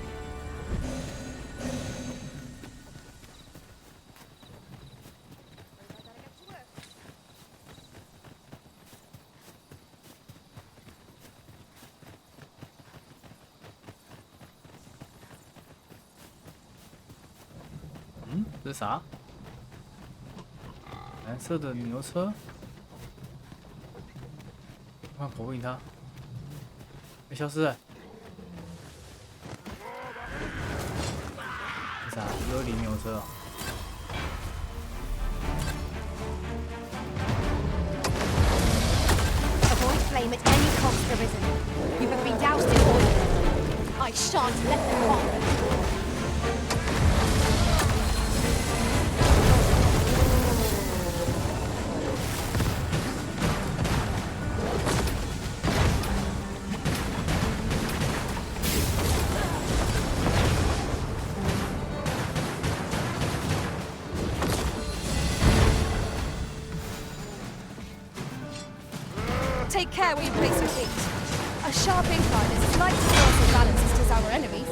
这是啥？蓝色的牛车，快跑不赢他，没消失了。这啥？幽灵牛车哦。Avoid flame at any cost, Arisen. You have been doused in oil. I shan't let them on. Take care where you place your feet. A sharp incline is slight distortion balances to our enemies.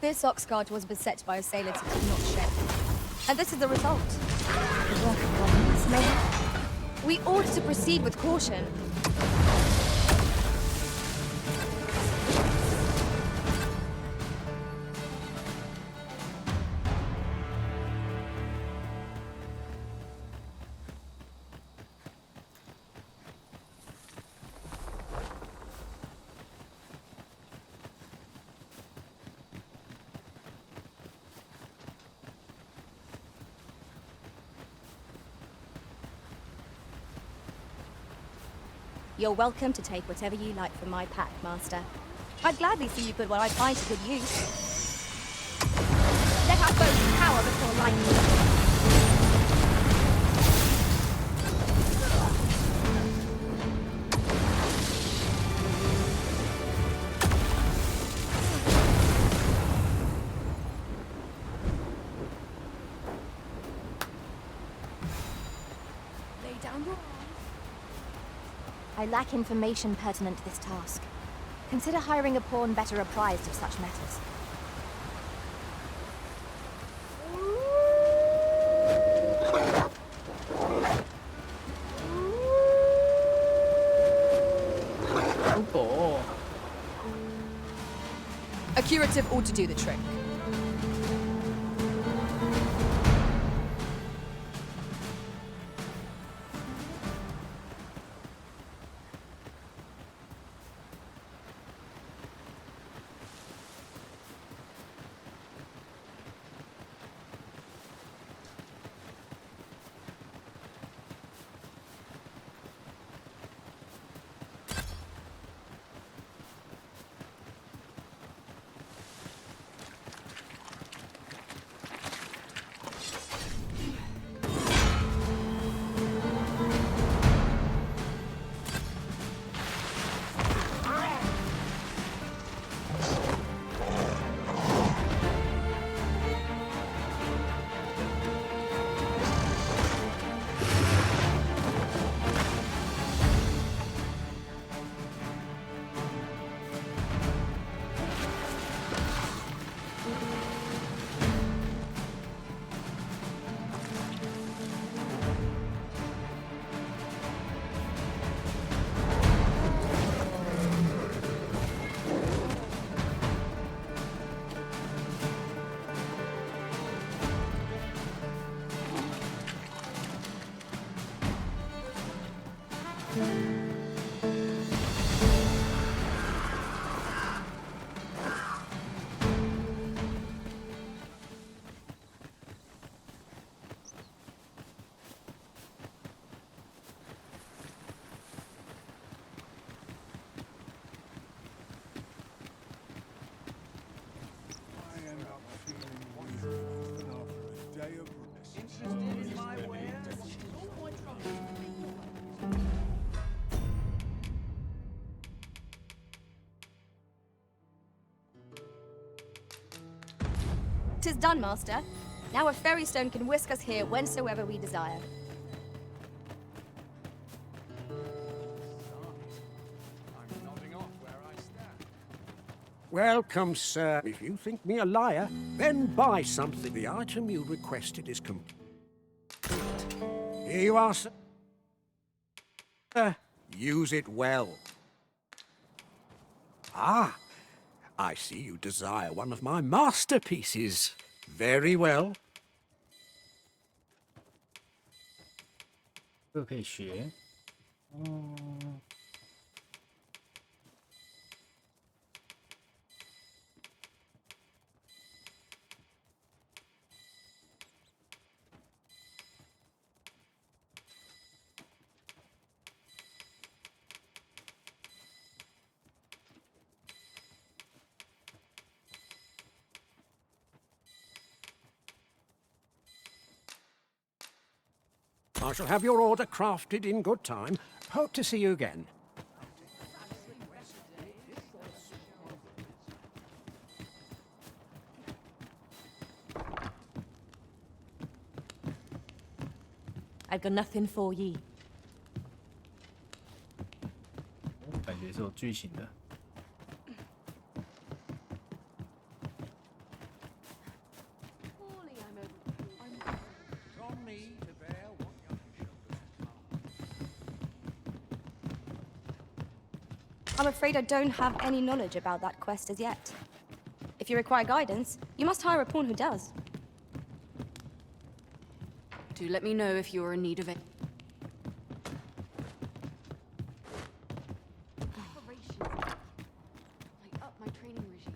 This Oxguard was beset by assailants it did not shed. And this is the result. The work of one slain. We ought to proceed with caution. You're welcome to take whatever you like from my pack, Master. I'd gladly see you put what I find to good use. Let our foes power before lightning. Lay down your arms. I lack information pertinent to this task. Consider hiring a pawn better apprised of such matters. Oh. A curative ought to do the trick. 'Tis done, Master. Now a fairy stone can whisk us here whensoever we desire. Welcome, sir. If you think me a liar, then buy something. The item you requested is complete. Here you are, sir. Use it well. Ah, I see you desire one of my masterpieces. Very well. 这个可以学。I shall have your order crafted in good time. Hope to see you again. I've got nothing for ye. 感觉是有剧情的。I'm afraid I don't have any knowledge about that quest as yet. If you require guidance, you must hire a pawn who does. Do let me know if you're in need of it. Like up my training regime.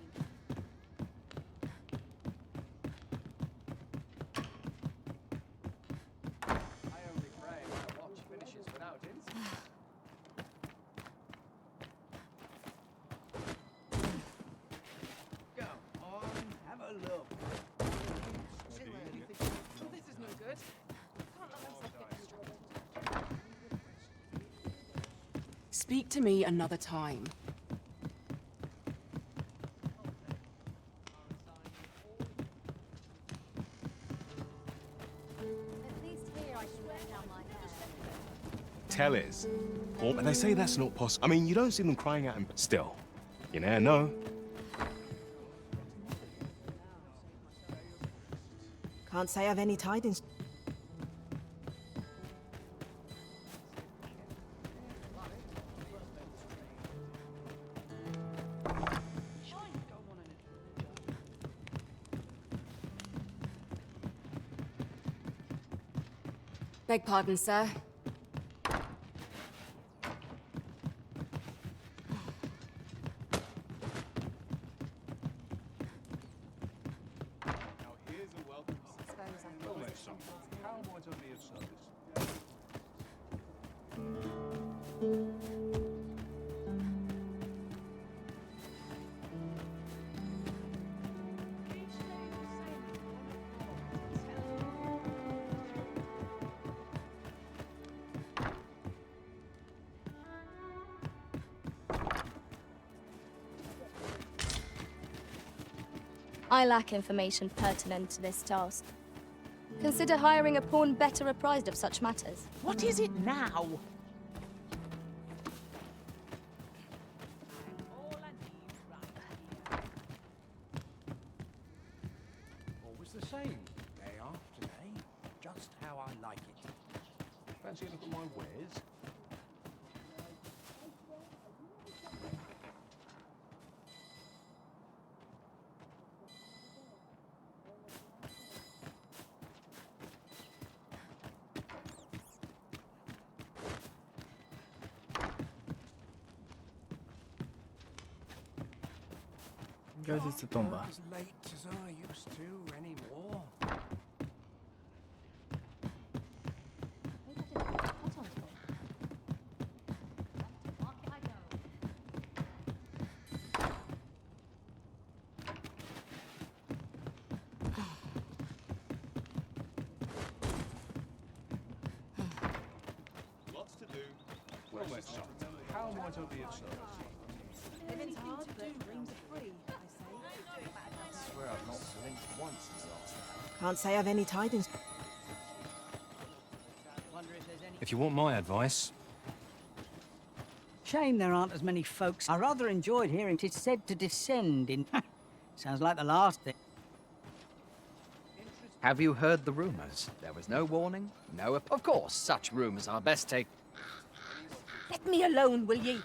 I only pray my watch finishes without incident. Go on, have a look. This is no good. Speak to me another time. Tell is. Well, and they say that's not possible. I mean, you don't see them crying out, and still, you never know. Can't say I've any tidings. Beg pardon, sir. I lack information pertinent to this task. Consider hiring a pawn better apprised of such matters. What is it now? Always the same. Day after day. Just how I like it. Fancy a look at my wares? 应该是自动吧。 As late as I used to anymore. Lots to do. Well met, son. How might I be of service? Living's hard, but dreams are free, I say. I swear I've not blinked once since last night. Can't say I've any tidings. If you want my advice, Shame there aren't as many folks. I rather enjoyed hearing it said to descend in... Sounds like the last thing. Have you heard the rumors? There was no warning, no... Of course, such rumors are best taken... Let me alone, will ye?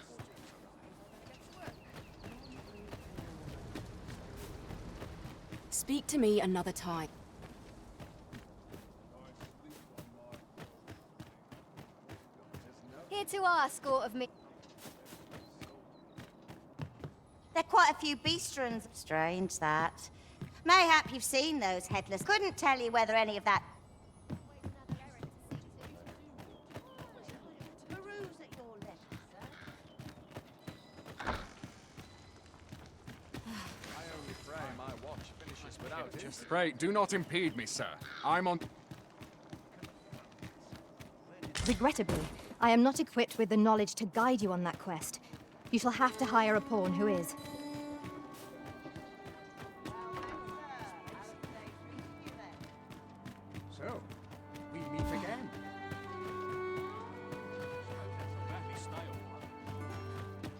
Speak to me another time. Here to ask aught of me. There are quite a few beastrons. Strange, that. Mayhap you've seen those headless. Couldn't tell you whether any of that... Just pray, do not impede me, sir. I'm on... Regrettably, I am not equipped with the knowledge to guide you on that quest. You shall have to hire a pawn who is. So, we meet again.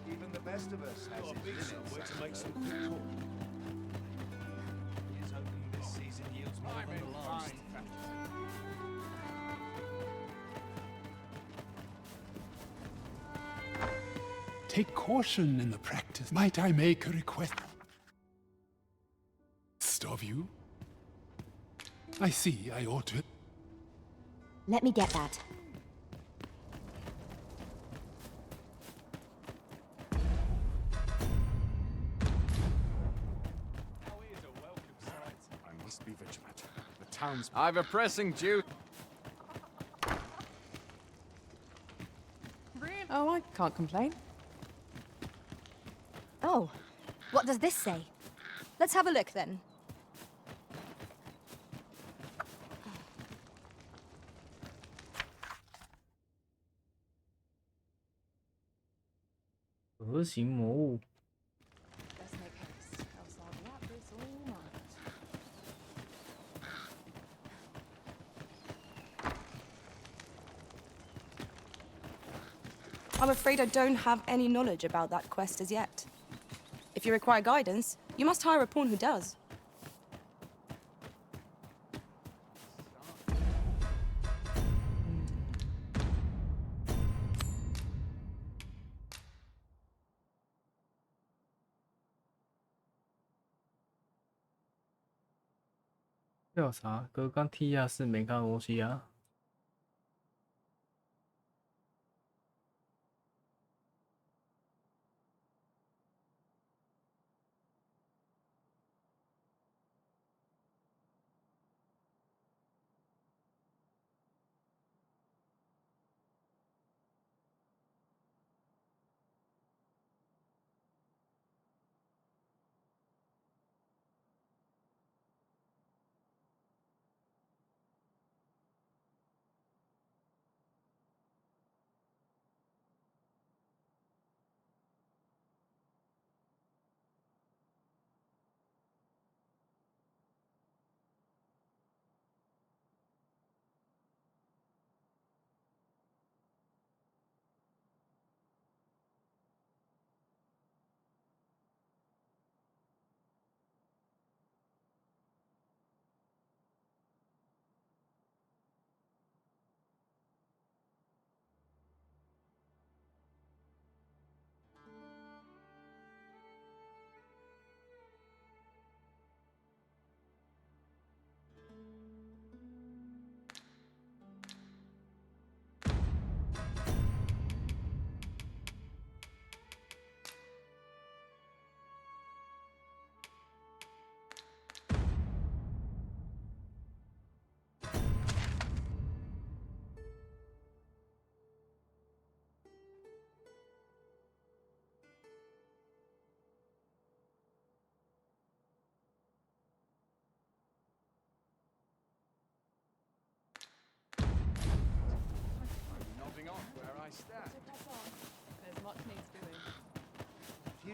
Even the best of us has its limits. to make some good talk. Here's hoping this season yields more I'm than in the last. fine fantasy. Take caution in the practice. Might I make a request of you? I see I ought to... Let me get that. I must be vigilant. The town's... I've a pressing duty. Oh, I can't complain. Oh, what does this say? Let's have a look then. Hứa行魔物。 Let's make haste, else I'll be at this all night. I'm afraid I don't have any knowledge about that quest as yet. If you require guidance, you must hire a pawn who does.这有啥？哥刚踢下是没看东西啊。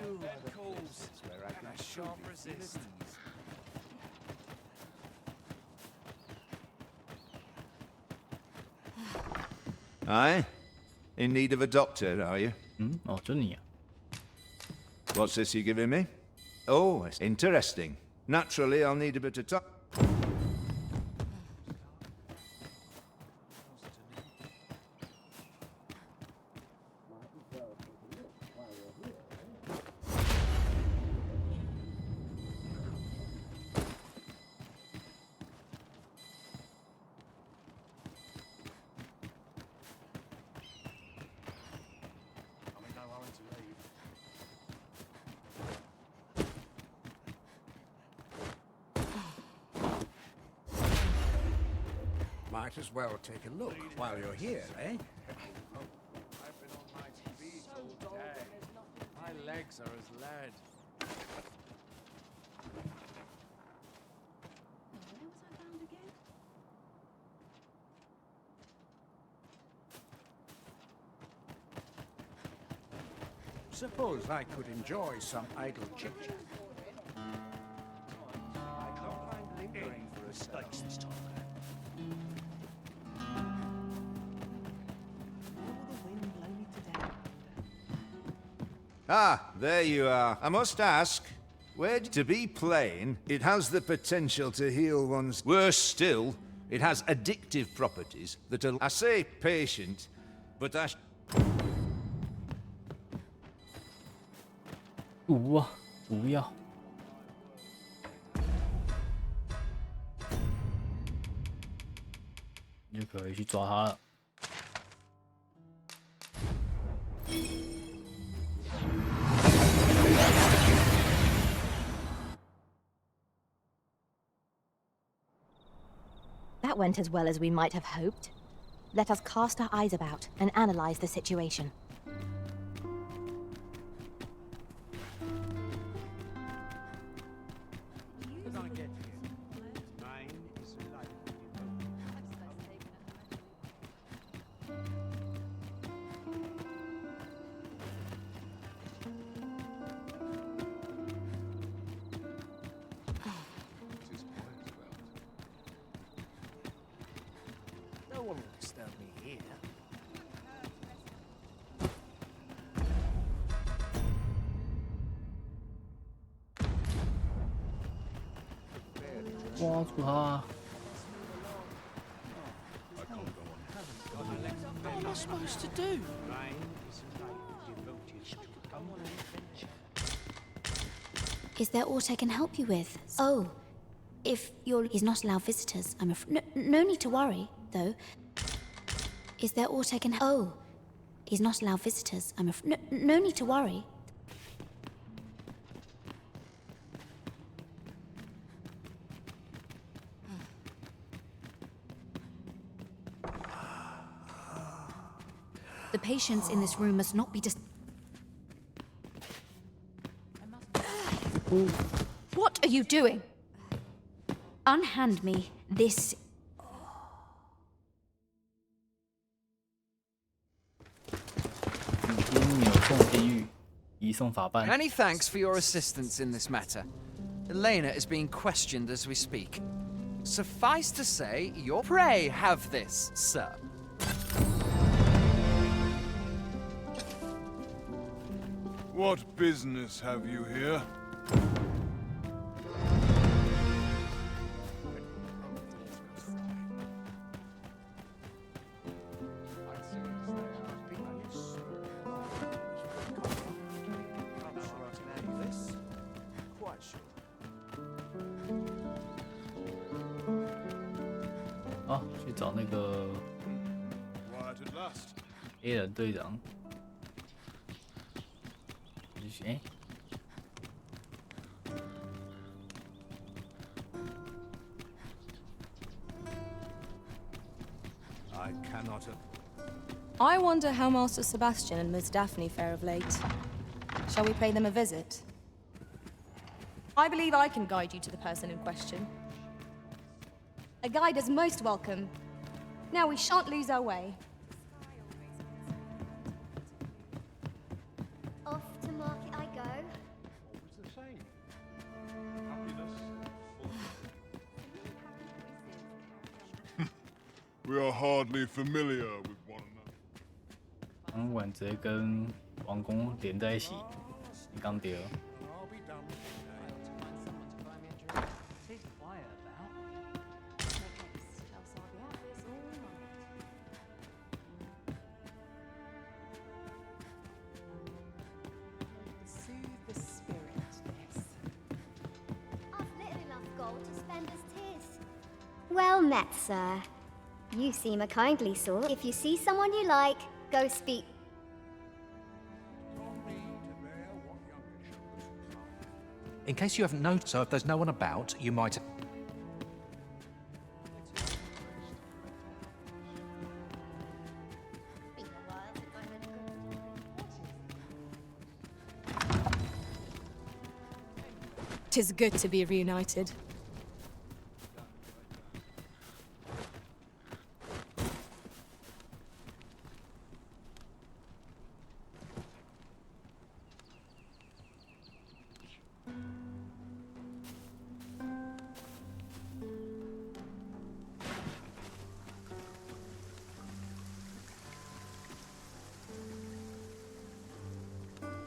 You are the places where I can shan't resist. Aye? In need of a doctor, are you? 哦，就你啊。 What's this you're giving me? Oh, it's interesting. Naturally, I'll need a bit of time. Might as well take a look while you're here, eh? I've been on my feet all day. My legs are as lead. Suppose I could enjoy some idle chit-chat. I don't mind lingering for a stakes this time. Ah, there you are. I must ask, to be plain, it has the potential to heal one's... Worse still, it has addictive properties that are... I say patient, but I... 毒啊，毒药。你就可以去抓他了。 That went as well as we might have hoped. Let us cast our eyes about and analyze the situation. No one will disturb me here. What am I supposed to do? Is there aught I can help you with? Oh, if he's not allowed visitors, I'm afraid. No need to worry, though. Is there aught I can... Oh, he's not allowed visitors, I'm afraid. No need to worry. The patients in this room must not be What are you doing? Unhand me this. Many thanks for your assistance in this matter. Elena is being questioned as we speak. Suffice to say, pray have this, sir. What business have you here? A 人队长，哎， I cannot... I wonder how Master Sebastian and Miss Daphne fare of late. Shall we pay them a visit? I believe I can guide you to the person in question. A guide is most welcome. Now we shan't lose our way. Off to market I go. go. Always the same. Happiness. We are hardly familiar with one another. 场馆直接跟王宫连在一起，你刚丢。 I'll be done. Tis quiet about. Soothe the spirit, Bess. I've little enough gold to spend as 'tis. Well met, sir. You seem a kindly sort. If you see someone you like, go speak. In case you haven't noticed, so if there's no one about, you might. Tis good to be reunited.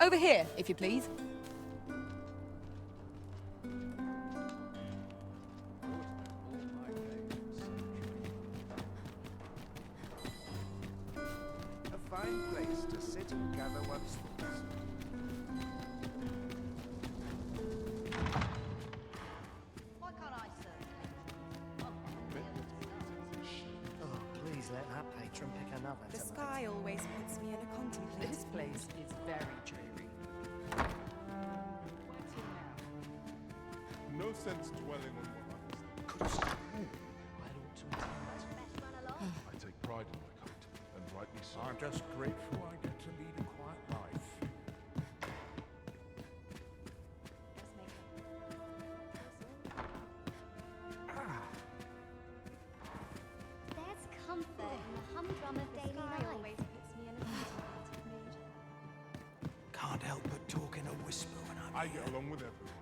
Over here, if you please. A fine place to sit and gather one's thoughts. Why can't I serve? Oh, please let that patron pick another. The sky always puts me in a contemplative. This place is very dreary. No sense dwelling on what others think. I take pride in my cult, and rightly so. I'm just grateful I get to lead a quiet life. There's comfort in the humdrum of daily life. Always puts me in a contemplative mood. Can't help but talk in a whisper when I'm I get along with everyone.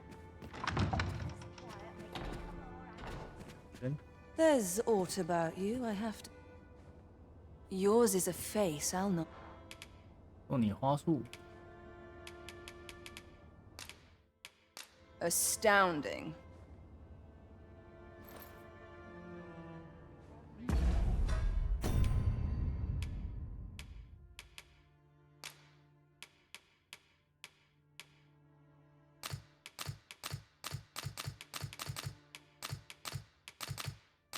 There's aught about you, I have to. Yours is a face I'll not. 送你花束， Astounding.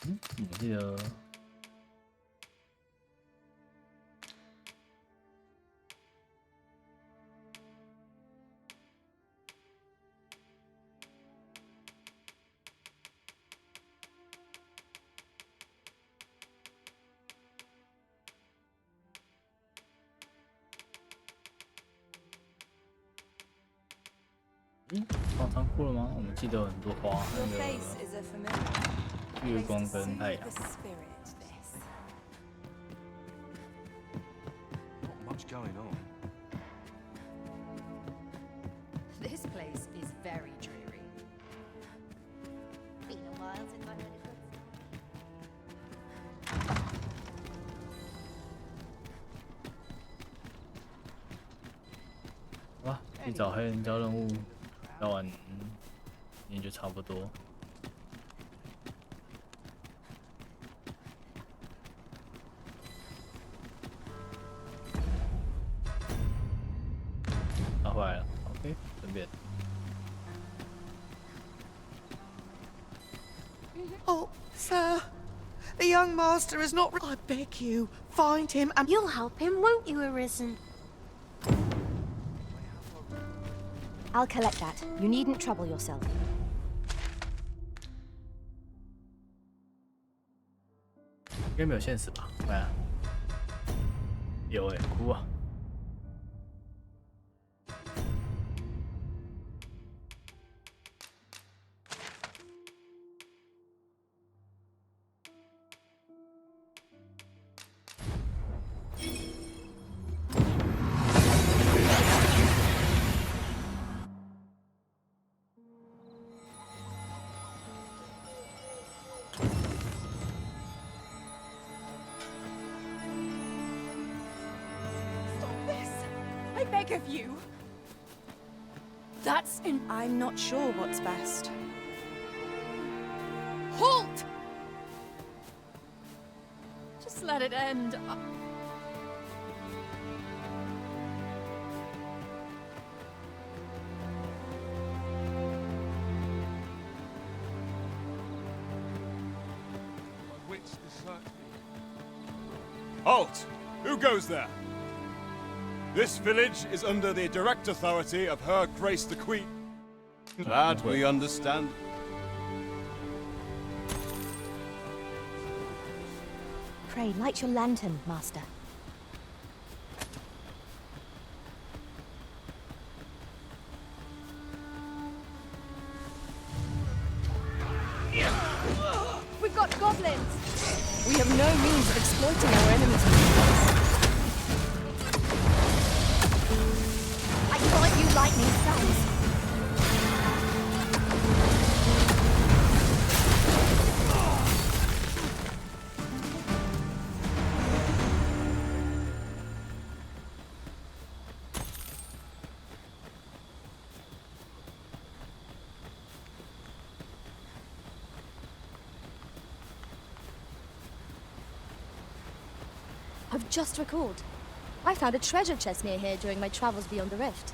음? 我记得到仓库了吗？我们记得有很多花， Your 那 face is a familiar 个月光跟太阳 the。spirit, Bess. Not much going on. This place is very dreary. Been a while since I heard it. 好吧，去找黑人交任务，交完也就差不多。打回来了 ，OK， 顺便。 Oh, sir. The young master is not. I beg you, find him and. You'll help him, won't you, Arisen? I'll collect that. You needn't trouble yourself. 应该没有现实吧？对啊，有哎、哭啊！ beg of you. That's in... I'm not sure what's best. Halt! Just let it end. Halt! Who goes there? This village is under the direct authority of Her Grace the Queen. That we understand. Pray, light your lantern, Master. We've got goblins! We have no means of exploiting our enemies' weakness. I thought you lightning sons. I've just recalled. I found a treasure chest near here during my travels beyond the rift.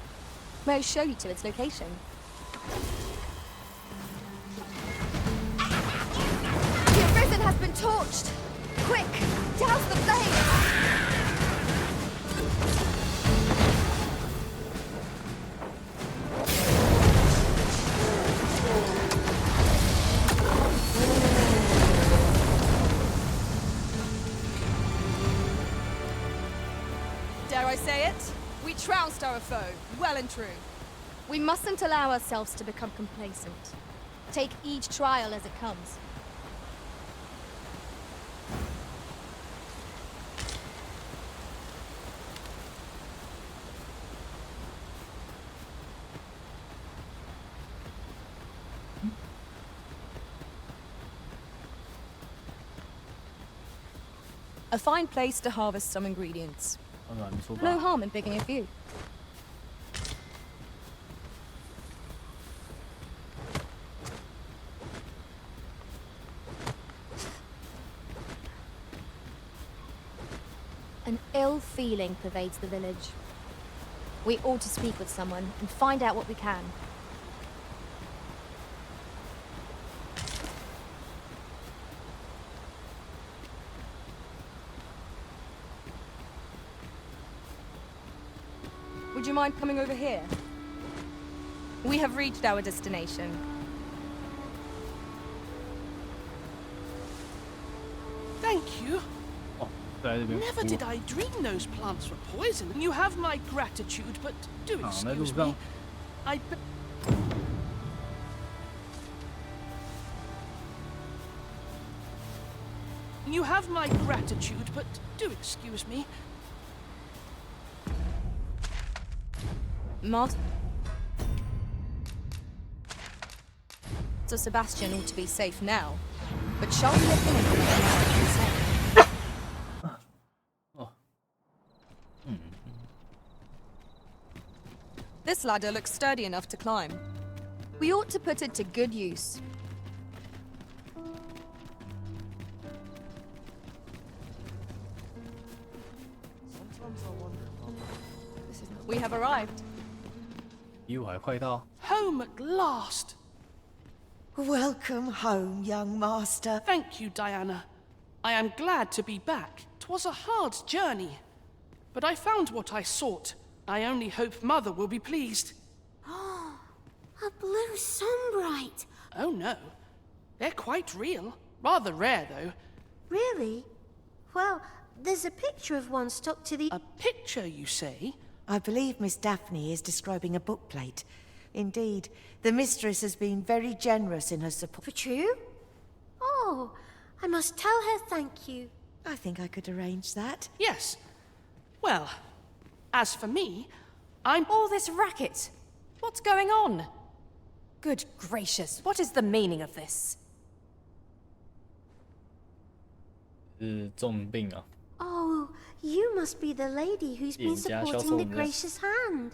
May I show you to its location? The Arisen has been torched! Quick! Douse the flames! Dare I say it? We trounced our foe, well and true. We mustn't allow ourselves to become complacent. Take each trial as it comes. A fine place to harvest some ingredients. No harm in picking a few. An ill feeling pervades the village. We ought to speak with someone and find out what we can. Would you mind coming over here? We have reached our destination. Thank you. Never did I dream those plants were poison. You have my gratitude, but do excuse me. You have my gratitude, but do excuse me. Master Sebastian ought to be safe now, but shall we let him in? This ladder looks sturdy enough to climb. We ought to put it to good use. We have arrived. Home at last. Welcome home, young master. Thank you, Diana. I am glad to be back. 'Twas a hard journey, but I found what I sought. I only hope Mother will be pleased. A blue sunbright. Oh no, they're quite real. Rather rare, though. Really? Well, there's a picture of one stuck to the... A picture, you say? I believe Miss Daphne is describing a bookplate. Indeed, the mistress has been very generous in her support. For true? Oh, I must tell her thank you. I think I could arrange that. Yes. Well, as for me, I'm... All this racket. What's going on? Good gracious, what is the meaning of this? 重病啊。 Oh, You must be the lady who's been supporting the gracious hand.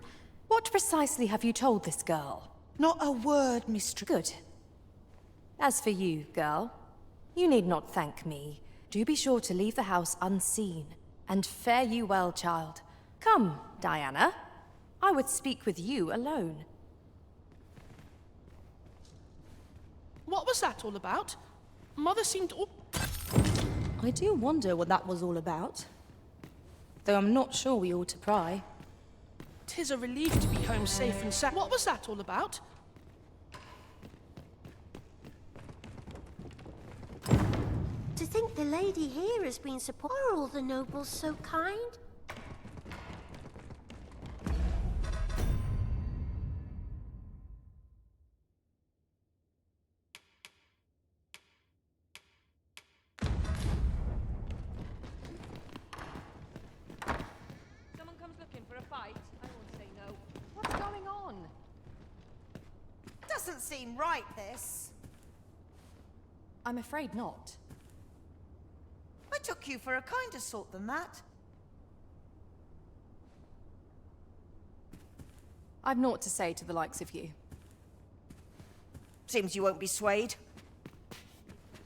What precisely have you told this girl? Not a word, mistress. Good. As for you, girl, you need not thank me. Do be sure to leave the house unseen. And fare you well, child. Come, Diana. I would speak with you alone. What was that all about? Mother seemed all... I do wonder what that was all about. Though I'm not sure we ought to pry. 'Tis a relief to be home safe and sound. What was that all about? To think the lady here has been supporting. Are all the nobles so kind? Someone comes looking for a fight, I won't say no. What's going on? Doesn't seem right, this. I'm afraid not. I took you for a kinder sort than that. I've naught to say to the likes of you. Seems you won't be swayed.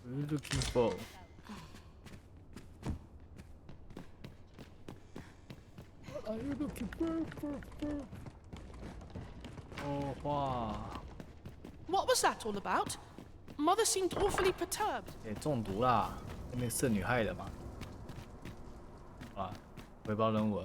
Looking for. What are you looking for? Oh, wow. What was that all about? Mother seemed awfully perturbed. 中毒啦，那个是女害的嘛？啊，回报任务。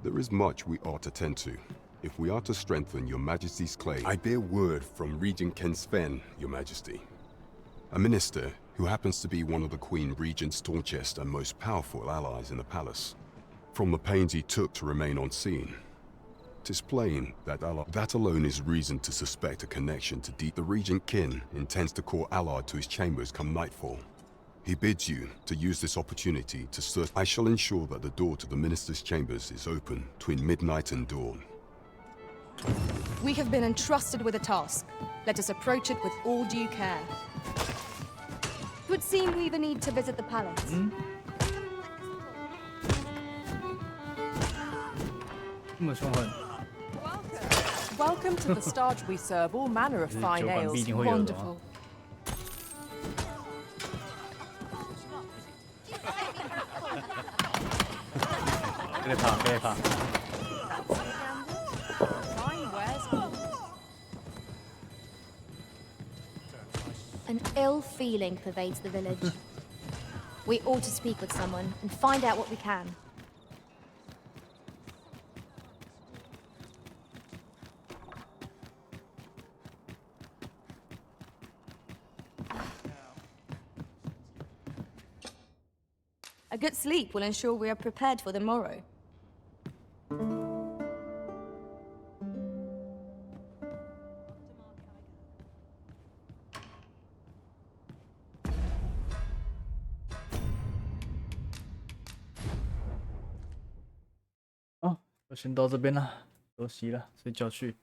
There is much we ought to tend to. If we are to strengthen your majesty's claim, I bear word from Regent Ken Sven, your majesty. A minister who happens to be one of the Queen Regent's staunchest and most powerful allies in the palace. From the pains he took to remain on scene, 'tis plain that that alone is reason to suspect a connection to the Regent Kin intends to call Allard to his chambers come nightfall. He bids you to use this opportunity to search. I shall ensure that the door to the minister's chambers is open between midnight and dawn. We have been entrusted with a task. Let us approach it with all due care. It would seem we even need to visit the palace. Welcome to the Starge. We serve all manner of fine ales. Wonderful. An ill feeling pervades the village. We ought to speak with someone and find out what we can. A good sleep will ensure we are prepared for the morrow.哦，就先到这边了，休息了，睡觉去。